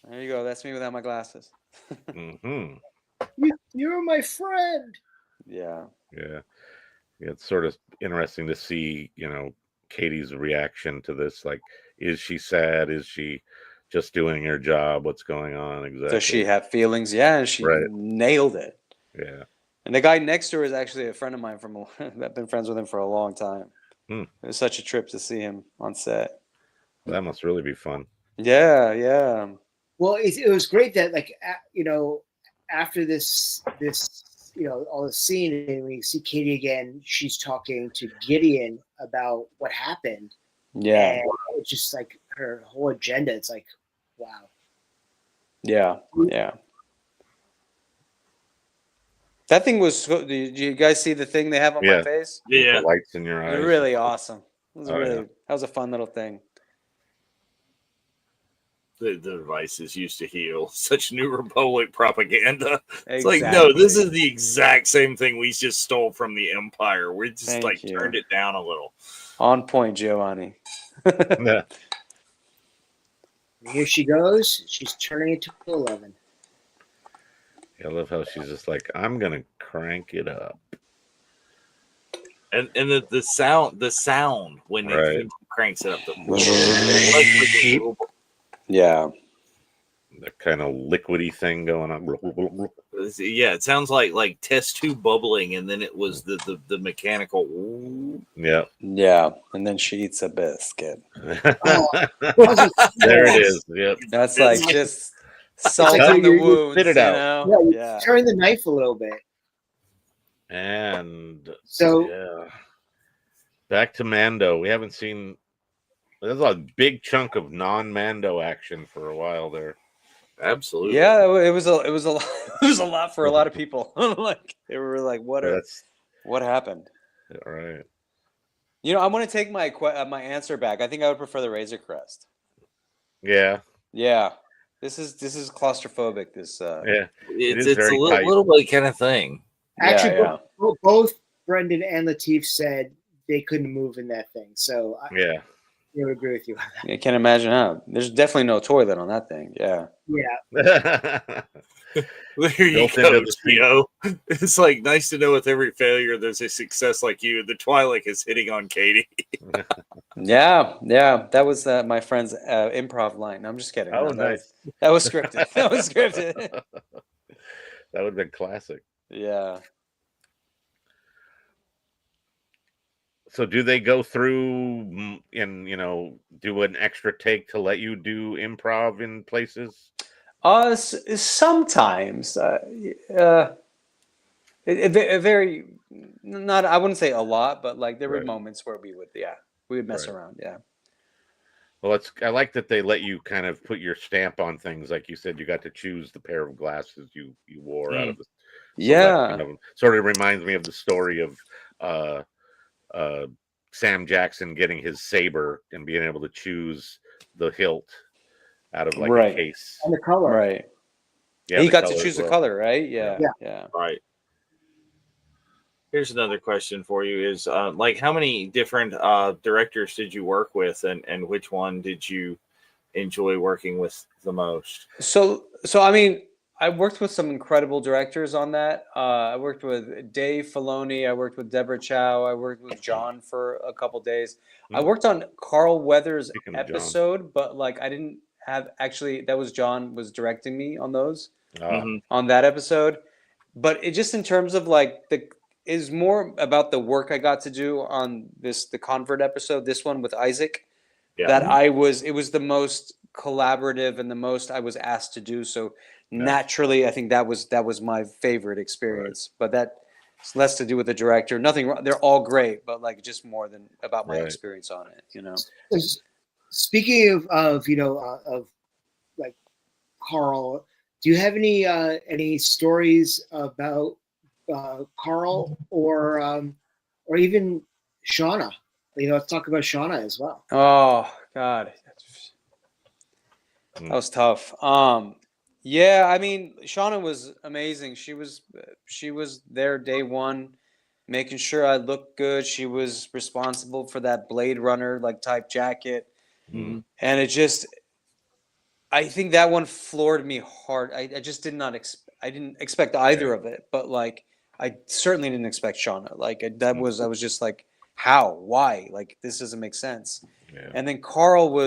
There you go. That's me without my glasses. You're my friend. Yeah. It's sort of interesting to see, Katie's reaction to this. Like, is she sad? Is she just doing her job? What's going on exactly? Does she have feelings? Yeah, and she nailed it. Yeah. And the guy next to her is actually a friend of mine I've been friends with him for a long time. It was such a trip to see him on set. That must really be fun. Yeah. Well, it was great that after this all the scene, and we see Katie again, she's talking to Gideon about what happened. Yeah. And it's just like her whole agenda. It's like, wow. Yeah. That thing was. Did you guys see the thing they have on my face? Yeah. The lights in your eyes. They're really awesome. That was a fun little thing. The devices used to heal. Such New Republic propaganda. It's Exactly. like, no, this is the exact same thing we just stole from the Empire. We just Thank you. turned it down a little. On point, Giovanni. Here she goes. She's turning it to 11. I love how she's just like, I'm gonna crank it up. And the sound when it cranks it up. Yeah. The kind of liquidy thing going on. Yeah, it sounds like test tube bubbling, and then it was the mechanical. Yeah. Yeah, and then she eats a biscuit. There it is. Yep. That's like just salt like in the you wounds, spit it out. know? Yeah, turn the knife a little bit. And So yeah, back to Mando. We haven't seen. There's a big chunk of non-Mando action for a while there. Absolutely. Yeah, it was a lot. It was a lot for a lot of people. Like they were like, what happened? All right. You know, I want to take my answer back. I think I would prefer the Razor Crest. Yeah. Yeah. This is claustrophobic. This Yeah. It's is a very tight. little bit kind of thing. actually, yeah. both Brendan and Lateef said they couldn't move in that thing. So Yeah. I would agree with you. I can't imagine how. There's definitely no toilet on that thing. Yeah. Yeah. There you Built go, into the seat. Gio. It's like nice to know with every failure there's a success like you. The Twi'lek is hitting on Katie. Yeah. That was my friend's improv line. I'm just kidding. Oh, No, nice. That was scripted. That was scripted. That would have been classic. Yeah. So do they go through and do an extra take to let you do improv in places? Sometimes. Very not. I wouldn't say a lot, but like there were Right. moments where we would mess Right. around. Yeah. Well, I like that they let you kind of put your stamp on things. Like you said, you got to choose the pair of glasses you wore out of the selection of them. Sort of reminds me of the story of Sam Jackson getting his saber and being able to choose the hilt out of like Right. a case. And the color. Right. Yeah, He the got to color choose as the well. color, right? Yeah. Yeah. Right. Here's another question for you: is like how many different directors did you work with, and which one did you enjoy working with the most? So I mean, I worked with some incredible directors on that. I worked with Dave Filoni. I worked with Deborah Chow. I worked with John for a couple days. I worked on Carl Weathers' Speaking of John. episode, but like I didn't have that was John was directing me on those Mhm. on that episode. But it just in terms of like is more about the work I got to do on the Convert episode, this one with Isaac. Yeah. That it was the most collaborative and the most I was asked to do. So naturally, I think that was my favorite experience. But that's less to do with the director. Nothing wrong. They're all great, but like just more than about my Right. experience on it. Speaking of like Carl, do you have any stories about Carl or even Shauna? Let's talk about Shauna as well. Oh God, that was tough. Yeah, I mean, Shauna was amazing. She was there day one, making sure I looked good. She was responsible for that Blade Runner like type jacket, and it just, I think that one floored me hard. I just did not I didn't expect either of it, but like I certainly didn't expect Shauna. Like I was just like, how, why? Like this doesn't make sense. Yeah. And then Carl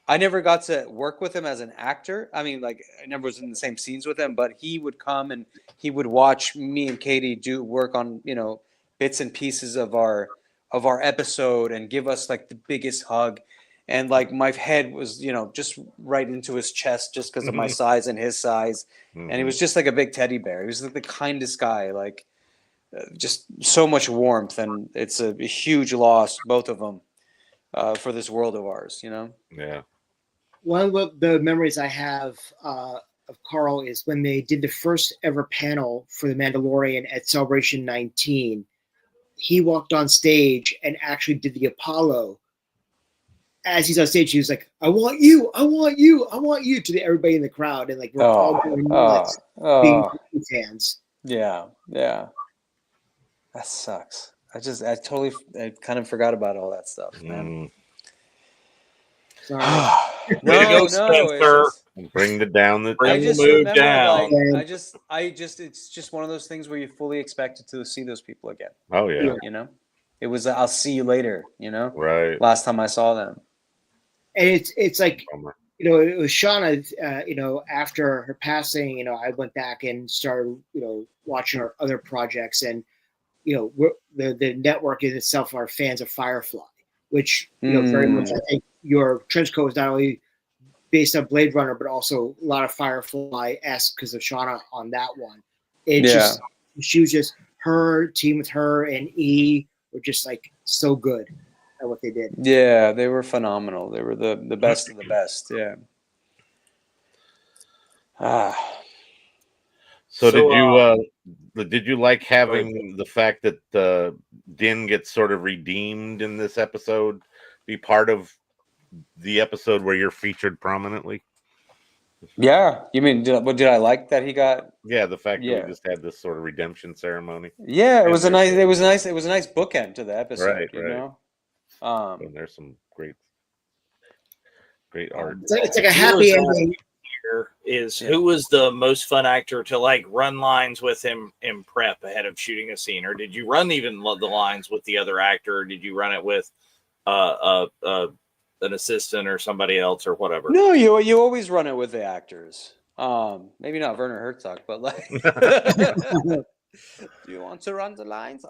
I never got to work with him as an actor. I mean, like I never was in the same scenes with him, but he would come and he would watch me and Katie do work on, bits and pieces of our episode and give us like the biggest hug. And like my head was, just right into his chest just because of my size and his size. And he was just like a big teddy bear. He was like the kindest guy, like just so much warmth. And it's a huge loss, both of them, for this world of ours, Yeah. One of the memories I have of Carl is when they did the first ever panel for The Mandalorian at Celebration 19. He walked on stage and actually did the Apollo. As he's on stage, he was like, "I want you, I want you, I want you" to everybody in the crowd, and like we're all going nuts being fans. Yeah. That sucks. I kind of forgot about all that stuff, man. Sorry. Way to go, Spencer. Bring it down. I just mood remember, down. like, it's just one of those things where you fully expected to see those people again. Oh yeah. It was I'll see you later. Right. Last time I saw them. And it's like it was Shauna, after her passing, I went back and started, watching her other projects, and, the network in itself are fans of Firefly, which, very much, I think your trench coat was not only based on Blade Runner, but also a lot of Firefly-esque because of Shauna on that one. She was just, her team with her and E were just like so good at what they did. Yeah, they were phenomenal. They were the best of the best. Yeah. So did you like having the fact that Din gets sort of redeemed in this episode be part of the episode where you're featured prominently? Yeah, you mean did I like that he got? Yeah, the fact that we just had this sort of redemption ceremony. Yeah, it was a nice bookend to the episode. Right, you know. And there's some great art. It's like a happy ending. Who was the most fun actor to like run lines with him in prep ahead of shooting a scene, or did you run even the lines with the other actor, or did you run it with an assistant or somebody else or whatever? No, you always run it with the actors. Maybe not Werner Herzog, but like, do you want to run the lines?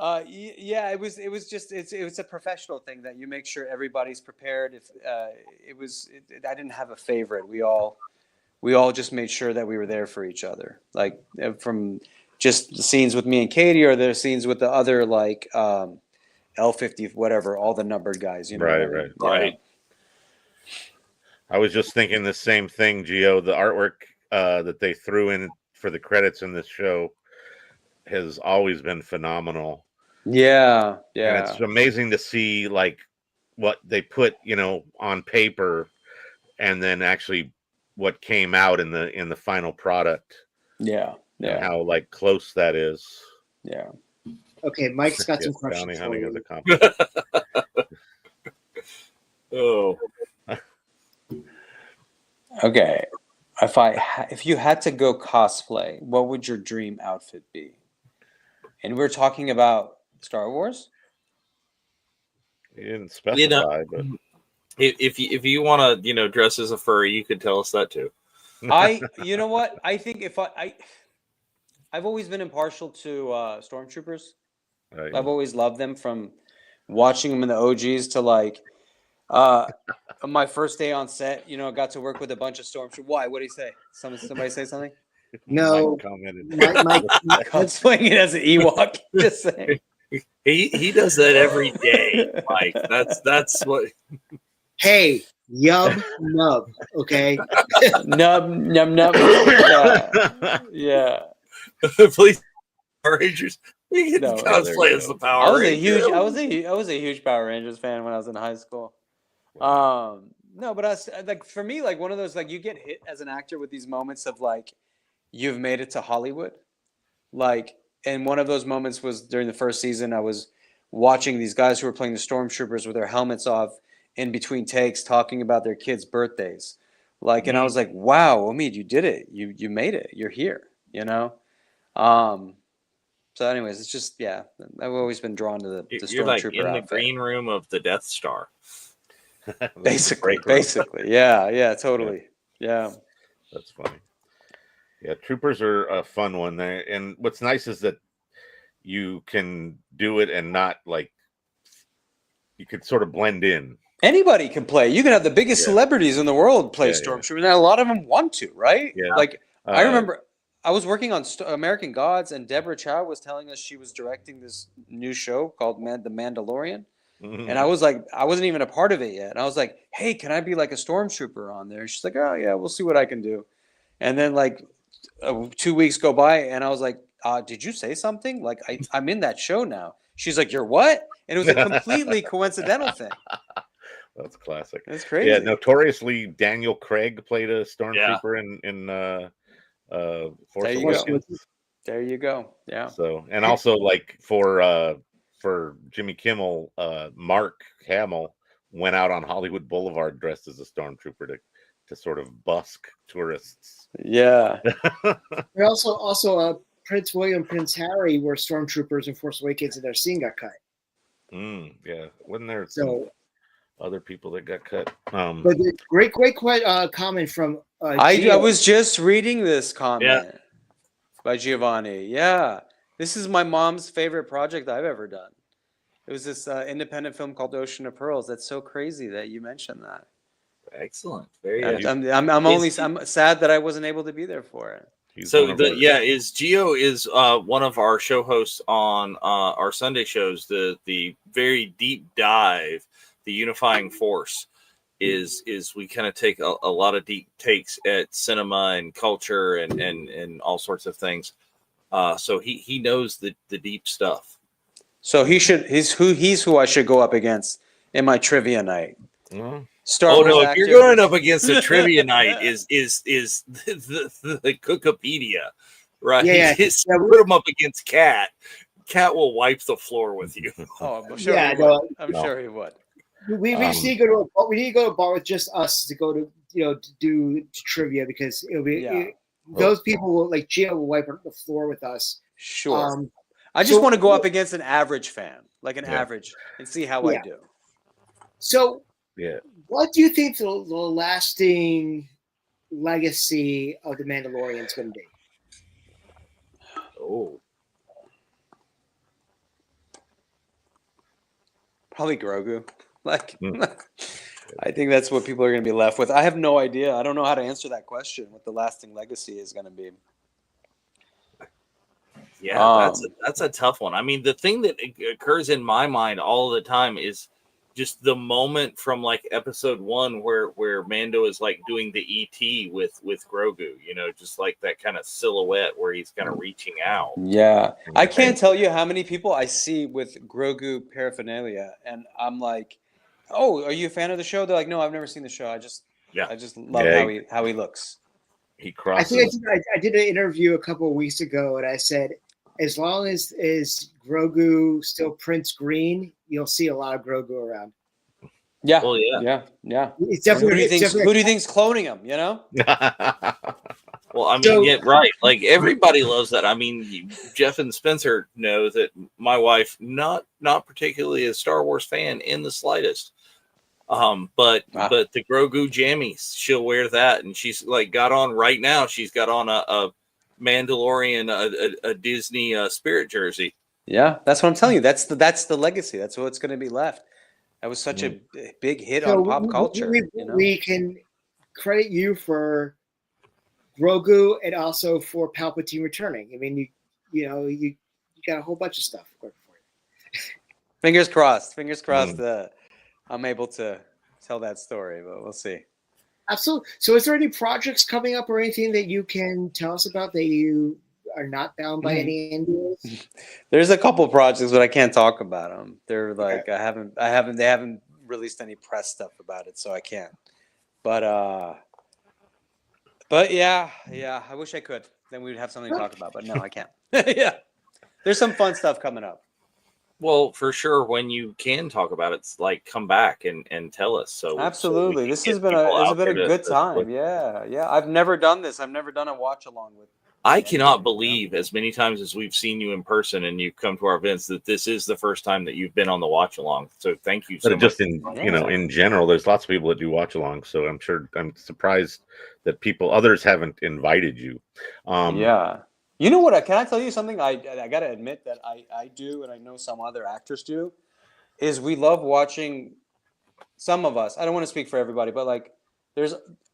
Yeah, it was just it's a professional thing that you make sure everybody's prepared. If I didn't have a favorite. We all just made sure that we were there for each other. Like from just the scenes with me and Katie, or the scenes with the other like L50 whatever, all the numbered guys. Right. I was just thinking the same thing, Gio. The artwork that they threw in for the credits in this show has always been phenomenal. Yeah. And it's amazing to see like what they put, on paper, and then actually what came out in the final product. Yeah. And how like close that is. Yeah. Okay, Mike's got some questions. Bounty hunting is a compliment. Oh. Okay. If you had to go cosplay, what would your dream outfit be? And we're talking about Star Wars? You didn't specify, but if you want to, dress as a furry, you could tell us that too. You know what? I think I've always been impartial to stormtroopers. Right. I've always loved them, from watching them in the OGs to like my first day on set. Got to work with a bunch of stormtroopers. Why? What did he say? Somebody say something? No. Mike commented. Mike cosplaying it as an Ewok. Just saying. He does that every day, Mike. That's what. Hey, yub nub. Okay. Nub. Yeah. Please, Power Rangers. We can cosplay as the Power Rangers. I was a huge Power Rangers fan when I was in high school. No, but like for me, like one of those, like you get hit as an actor with these moments of like you've made it to Hollywood, like, and one of those moments was during the first season. I was watching these guys who were playing the stormtroopers with their helmets off in between takes, talking about their kids' birthdays, like, and I was like, "Wow, Omid, you did it! You made it! You're here!" So, anyways, it's just I've always been drawn to the stormtrooper. You're like in outfit. The green room of the Death Star. basically, yeah, totally, yeah. That's funny. Yeah, troopers are a fun one there, and what's nice is that you can do it and not like you could sort of blend in. Anybody can play. You can have the biggest celebrities in the world play stormtrooper, and a lot of them want to, right? Yeah. Like I remember I was working on American Gods, and Deborah Chow was telling us she was directing this new show called The Mandalorian. Mm-hmm. And I was like, I wasn't even a part of it yet. And I was like, hey, can I be like a stormtrooper on there? She's like, oh, yeah, we'll see what I can do. And then like 2 weeks go by, and I was like, did you say something? Like, I'm in that show now. She's like, you're what? And it was a completely coincidental thing. That's classic. That's crazy. Yeah, notoriously, Daniel Craig played a stormtrooper in Force Awakens. There you go. Yeah. So, and also like for Jimmy Kimmel, Mark Hamill went out on Hollywood Boulevard dressed as a stormtrooper to sort of busk tourists. Yeah. We also Prince William, Prince Harry were stormtroopers in Force Awakens, and their scene got cut. Yeah, wasn't there? So other people that got cut. But great comment from I Gio. was just reading this comment by Giovanni. Yeah, this is my mom's favorite project I've ever done. It was this independent film called Ocean of Pearls. That's so crazy that you mentioned that. Excellent. Very Yeah, good. I'm sad that I wasn't able to be there for it. So is Gio is one of our show hosts on our Sunday shows. The very deep dive, the unifying force is we kind of take a lot of deep takes at cinema and culture and all sorts of things. So he knows the deep stuff. So he's who I should go up against in my trivia night. Well, Star Oh Wars no! If actor. you're going up against a trivia night, is the Cookopedia, right? Yeah. Just put them up against Cat. Cat will wipe the floor with you. Oh, I'm sure Yeah, he would. no. I'm sure he would. We just need to go to we need to go to a bar with just us to go to to do trivia because it'll be those people will like Gio will wipe the floor with us. Sure. I just want to go up against an average fan, like an average, and see how I do. So yeah. what do you think the lasting legacy of the Mandalorian is going to be? Oh. Probably Grogu. I think that's what people are going to be left with. I have no idea. I don't know how to answer that question. What the lasting legacy is going to be. Yeah, that's a tough one. I mean, the thing that occurs in my mind all the time is just the moment from like episode 1 where Mando is like doing the ET with Grogu, just like that kind of silhouette where he's kind of reaching out. Yeah. I can't tell you how many people I see with Grogu paraphernalia and I'm like, "Oh, are you a fan of the show?" They're like, "No, I've never seen the show. I just love how he looks." He crosses. I think I did an interview a couple of weeks ago and I said as long as Grogu still prints green, you'll see a lot of Grogu around. Yeah. Well, yeah. It's definitely, who do you think's cloning him, Well, I mean, right. Like everybody loves that. I mean, Jeff and Spencer know that my wife, not particularly a Star Wars fan in the slightest. But the Grogu jammies, she'll wear that, and she's like got on right now. She's got on a Mandalorian, a Disney Spirit jersey. Yeah, that's what I'm telling you. That's the legacy. That's what's going to be left. That was such a big hit on pop culture. We can credit you for Grogu and also for Palpatine returning. I mean, you got a whole bunch of stuff working for you. Fingers crossed. I'm able to tell that story, but we'll see. Absolutely. So is there any projects coming up or anything that you can tell us about that you are not bound by any NDAs? There's a couple projects, but I can't talk about them. They're like, they haven't released any press stuff about it, so I can't. But yeah, I wish I could. Then we'd have something to talk about, but no, I can't. Yeah. There's some fun stuff coming up. Well, for sure, when you can talk about it, it's like come back and tell us. So absolutely, so this has been a good time. Yeah. I've never done this. I've never done a watch along with. I cannot believe as many times as we've seen you in person and you've come to our events that this is the first time that you've been on the watch along. So thank you so much. Just in general, there's lots of people that do watch along. So I'm surprised that others haven't invited you. Yeah. You know what? Can I tell you something? I got to admit that I do, and I know some other actors do, is we love watching some of us. I don't want to speak for everybody, but like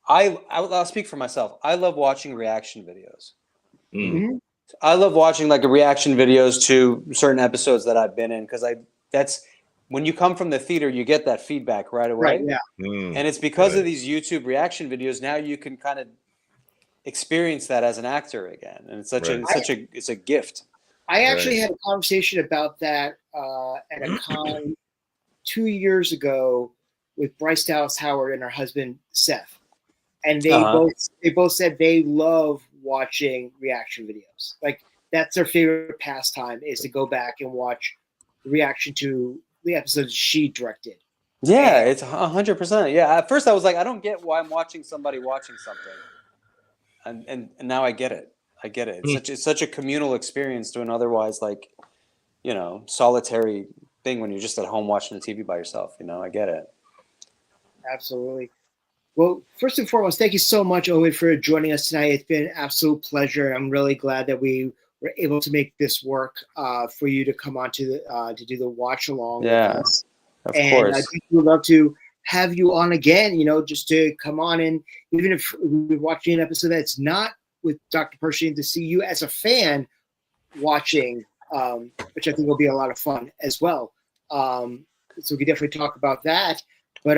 I'll speak for myself. I love watching reaction videos. Mm-hmm. I love watching like reaction videos to certain episodes that I've been in because that's when you come from the theater, you get that feedback right away. Right, yeah. And it's because of these YouTube reaction videos. Now you can kind of experience that as an actor again, and it's it's a gift. I actually had a conversation about that at a con 2 years ago with Bryce Dallas Howard and her husband Seth, and they both said they love watching reaction videos. Like that's their favorite pastime is to go back and watch the reaction to the episodes she directed. Yeah, it's 100%. Yeah, at first I was like, I don't get why I'm watching somebody watching something. And now I get it. It's such a communal experience to an otherwise solitary thing when you're just at home watching the TV by yourself. I get it. Absolutely. Well, first and foremost, thank you so much, Omid, for joining us tonight. It's been an absolute pleasure. I'm really glad that we were able to make this work for you to come on to do the watch along with us. Of And course. we would love to have you on again, just to come on, and even if we're watching an episode that's not with Dr. Pershing, to see you as a fan watching, which I think will be a lot of fun as well. So we can definitely talk about that. But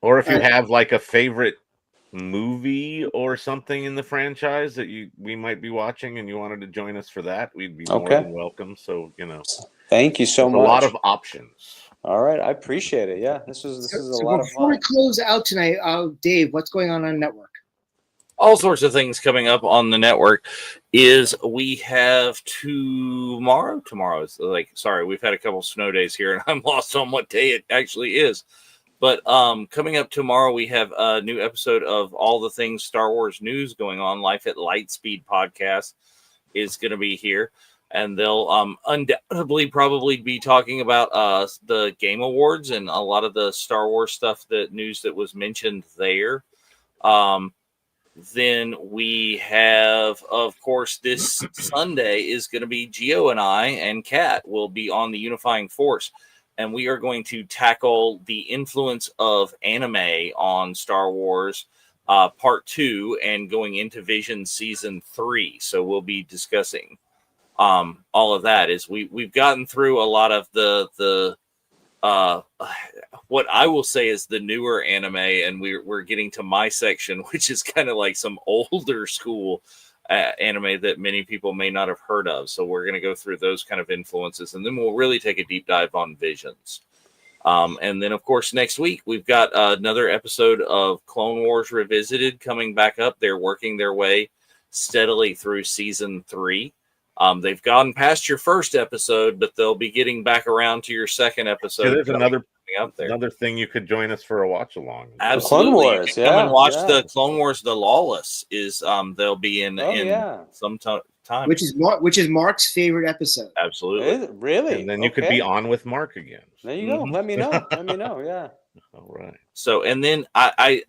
or if you have like a favorite movie or something in the franchise that we might be watching and you wanted to join us for that, we'd be more than welcome. So Thank you so much. A lot of options. All right, I appreciate it. Yeah, this is a lot of fun. Before we close out tonight, Dave, what's going on the network? All sorts of things coming up on the network. Is we have tomorrow. Tomorrow's we've had a couple snow days here, and I'm lost on what day it actually is. But coming up tomorrow, we have a new episode of All the Things Star Wars News going on. Life at Lightspeed podcast is going to be here. And they'll undoubtedly probably be talking about the Game Awards and a lot of the Star Wars stuff, news that was mentioned there. Then we have, of course, this Sunday is going to be Gio and I and Kat will be on the Unifying Force. And we are going to tackle the influence of anime on Star Wars Part 2 and going into Vision Season 3. So we'll be discussing all of that. Is we've gotten through a lot of the what I will say is the newer anime, and we're getting to my section, which is kind of like some older school anime that many people may not have heard of. So we're going to go through those kind of influences, and then we'll really take a deep dive on Visions. And then, of course, next week, we've got another episode of Clone Wars Revisited coming back up. They're working their way steadily through Season 3. They've gone past your first episode, but they'll be getting back around to your second episode. So there's another thing you could join us for a watch along. Absolutely. Clone Wars, come and watch the Clone Wars. The Lawless is they'll be in some time, which is Mark's favorite episode. Absolutely, really. And then you could be on with Mark again. There you go. Let me know. Yeah. All right. So, and then I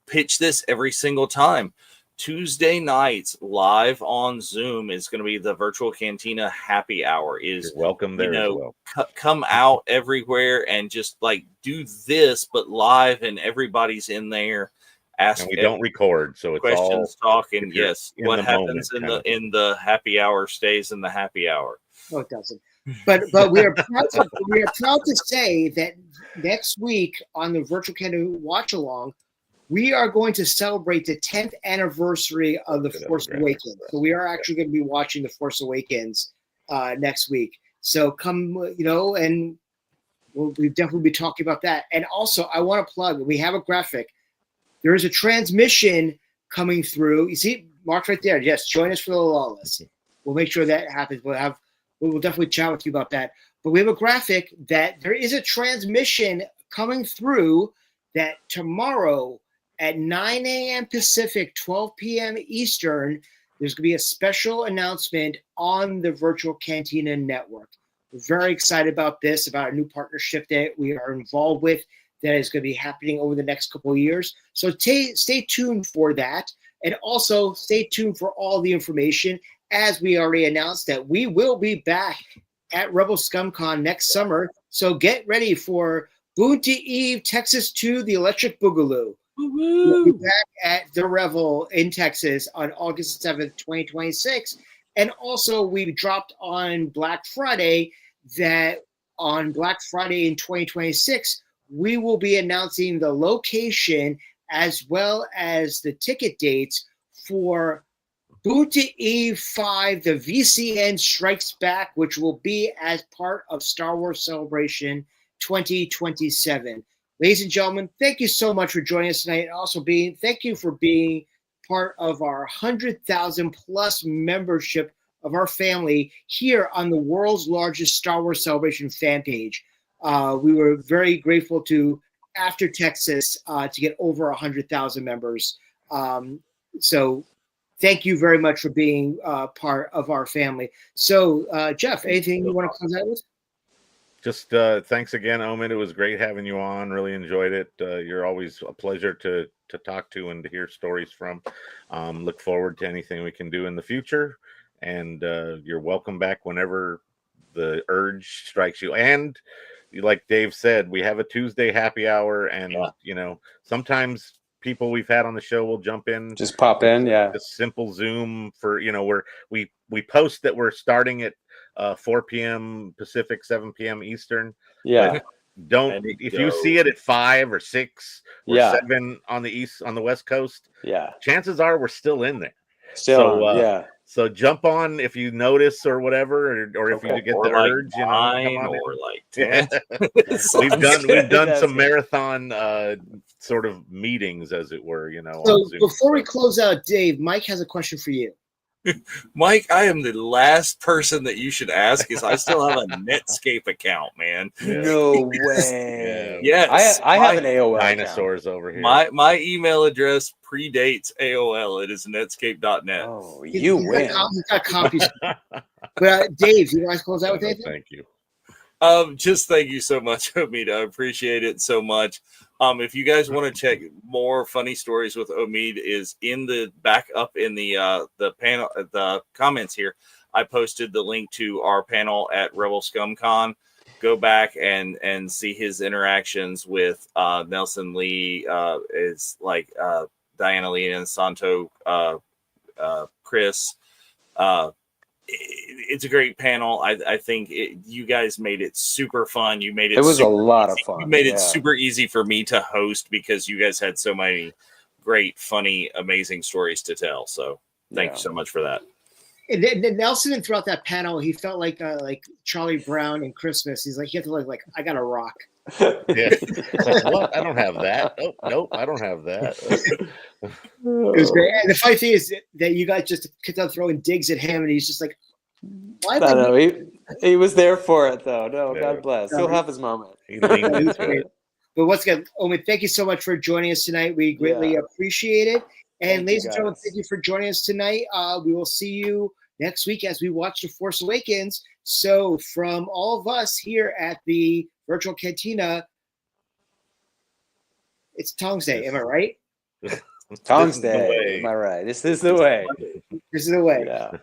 pitch this every single time. Tuesday nights live on Zoom is going to be the Virtual Cantina Happy Hour. You're welcome there as well. Come out everywhere and just do this, but live, and everybody's in there. And we don't record, so it's questions, all talking. Yes, what happens in the happy hour stays in the happy hour. No, it doesn't. But we are proud to say that next week on the Virtual Cantina Watch Along, we are going to celebrate the 10th anniversary of The Force Awakens. So we are actually going to be watching The Force Awakens next week. So come, and we'll definitely be talking about that. And also, I want to plug, we have a graphic. There is a transmission coming through. You see, Mark's right there. Yes, join us for the Lawless. We'll make sure that happens. We'll definitely chat with you about that. But we have a graphic that there is a transmission coming through that tomorrow at 9 a.m. Pacific, 12 p.m. Eastern, there's going to be a special announcement on the Virtual Cantina Network. We're very excited about this, about a new partnership that we are involved with that is going to be happening over the next couple of years. So stay tuned for that. And also stay tuned for all the information. As we already announced that we will be back at Rebel ScumCon next summer. So get ready for Boonty Eve, Texas 2, the Electric Boogaloo. We'll be back at the Revel in Texas on August 7th, 2026. And also we dropped on Black Friday that on Black Friday in 2026, we will be announcing the location as well as the ticket dates for Boonty Eve 5, the VCN Strikes Back, which will be as part of Star Wars Celebration 2027. Ladies and gentlemen, thank you so much for joining us tonight. And also thank you for being part of our 100,000 plus membership of our family here on the world's largest Star Wars Celebration fan page. We were very grateful to, after Texas, to get over 100,000 members. So thank you very much for being part of our family. So, Jeff, anything you want to close out with? just thanks again, Omid. It was great having you on. Really enjoyed it. You're always a pleasure to talk to and to hear stories from. Look forward to anything we can do in the future. And you're welcome back whenever the urge strikes you. And like Dave said, we have a Tuesday happy hour, and sometimes people we've had on the show will jump in, Just pop in, yeah. Just simple Zoom for where we post that we're starting at 4 p.m. Pacific, 7 p.m. Eastern. Yeah. Don't if you see it at 5 or 6 or Yeah. 7 on the West Coast, Yeah. chances are we're still in there. Still, yeah. So jump on if you notice or whatever, or if you get the like urge, 9 come on or in. like 10. we've done That's some good. marathon sort of meetings, as it were. So on Zoom. before we close out, Dave, Mike has a question for you. Mike, I am the last person that you should ask because I still have a Netscape account, man. No way. Yes. I have an AOL dinosaurs account. over here. My email address predates AOL. It is netscape.net. Oh, you win. He's got copies. But Dave, you want to close out with anything? Thank you. Just thank you so much, Omid. I appreciate it so much. If you guys want to check more funny stories with Omid, is in the back up in the panel, the comments here. I posted the link to our panel at Rebel ScumCon. Go back and see his interactions with Nelson Lee, is like Diana Lee and Santo, Chris. It's a great panel. I think you guys made it super fun. You made it. It was a lot easy. of fun. You made it super easy for me to host because you guys had so many great, funny, amazing stories to tell. So thank you so much for that. And then Nelson, throughout that panel, he felt like Charlie Brown in Christmas. He's like, he had to like I got a rock. Yeah. It's like, what? I don't have that. Oh, nope, I don't have that. It was great. And the funny thing is that you guys just kept on throwing digs at him, and he's just like, why? No, he was there for it, though. No, Yeah. God bless. He'll have his moment. He leaned into it. But once again, Omid, thank you so much for joining us tonight. We greatly appreciate it. And Thank you, ladies and gentlemen, guys. thank you for joining us tonight. We will see you next week as we watch The Force Awakens. So from all of us here at the Virtual Cantina, it's Tongs Day. Am I right? Tongs This is the Day. way. Am I right? This is the way. This is the way. Yeah.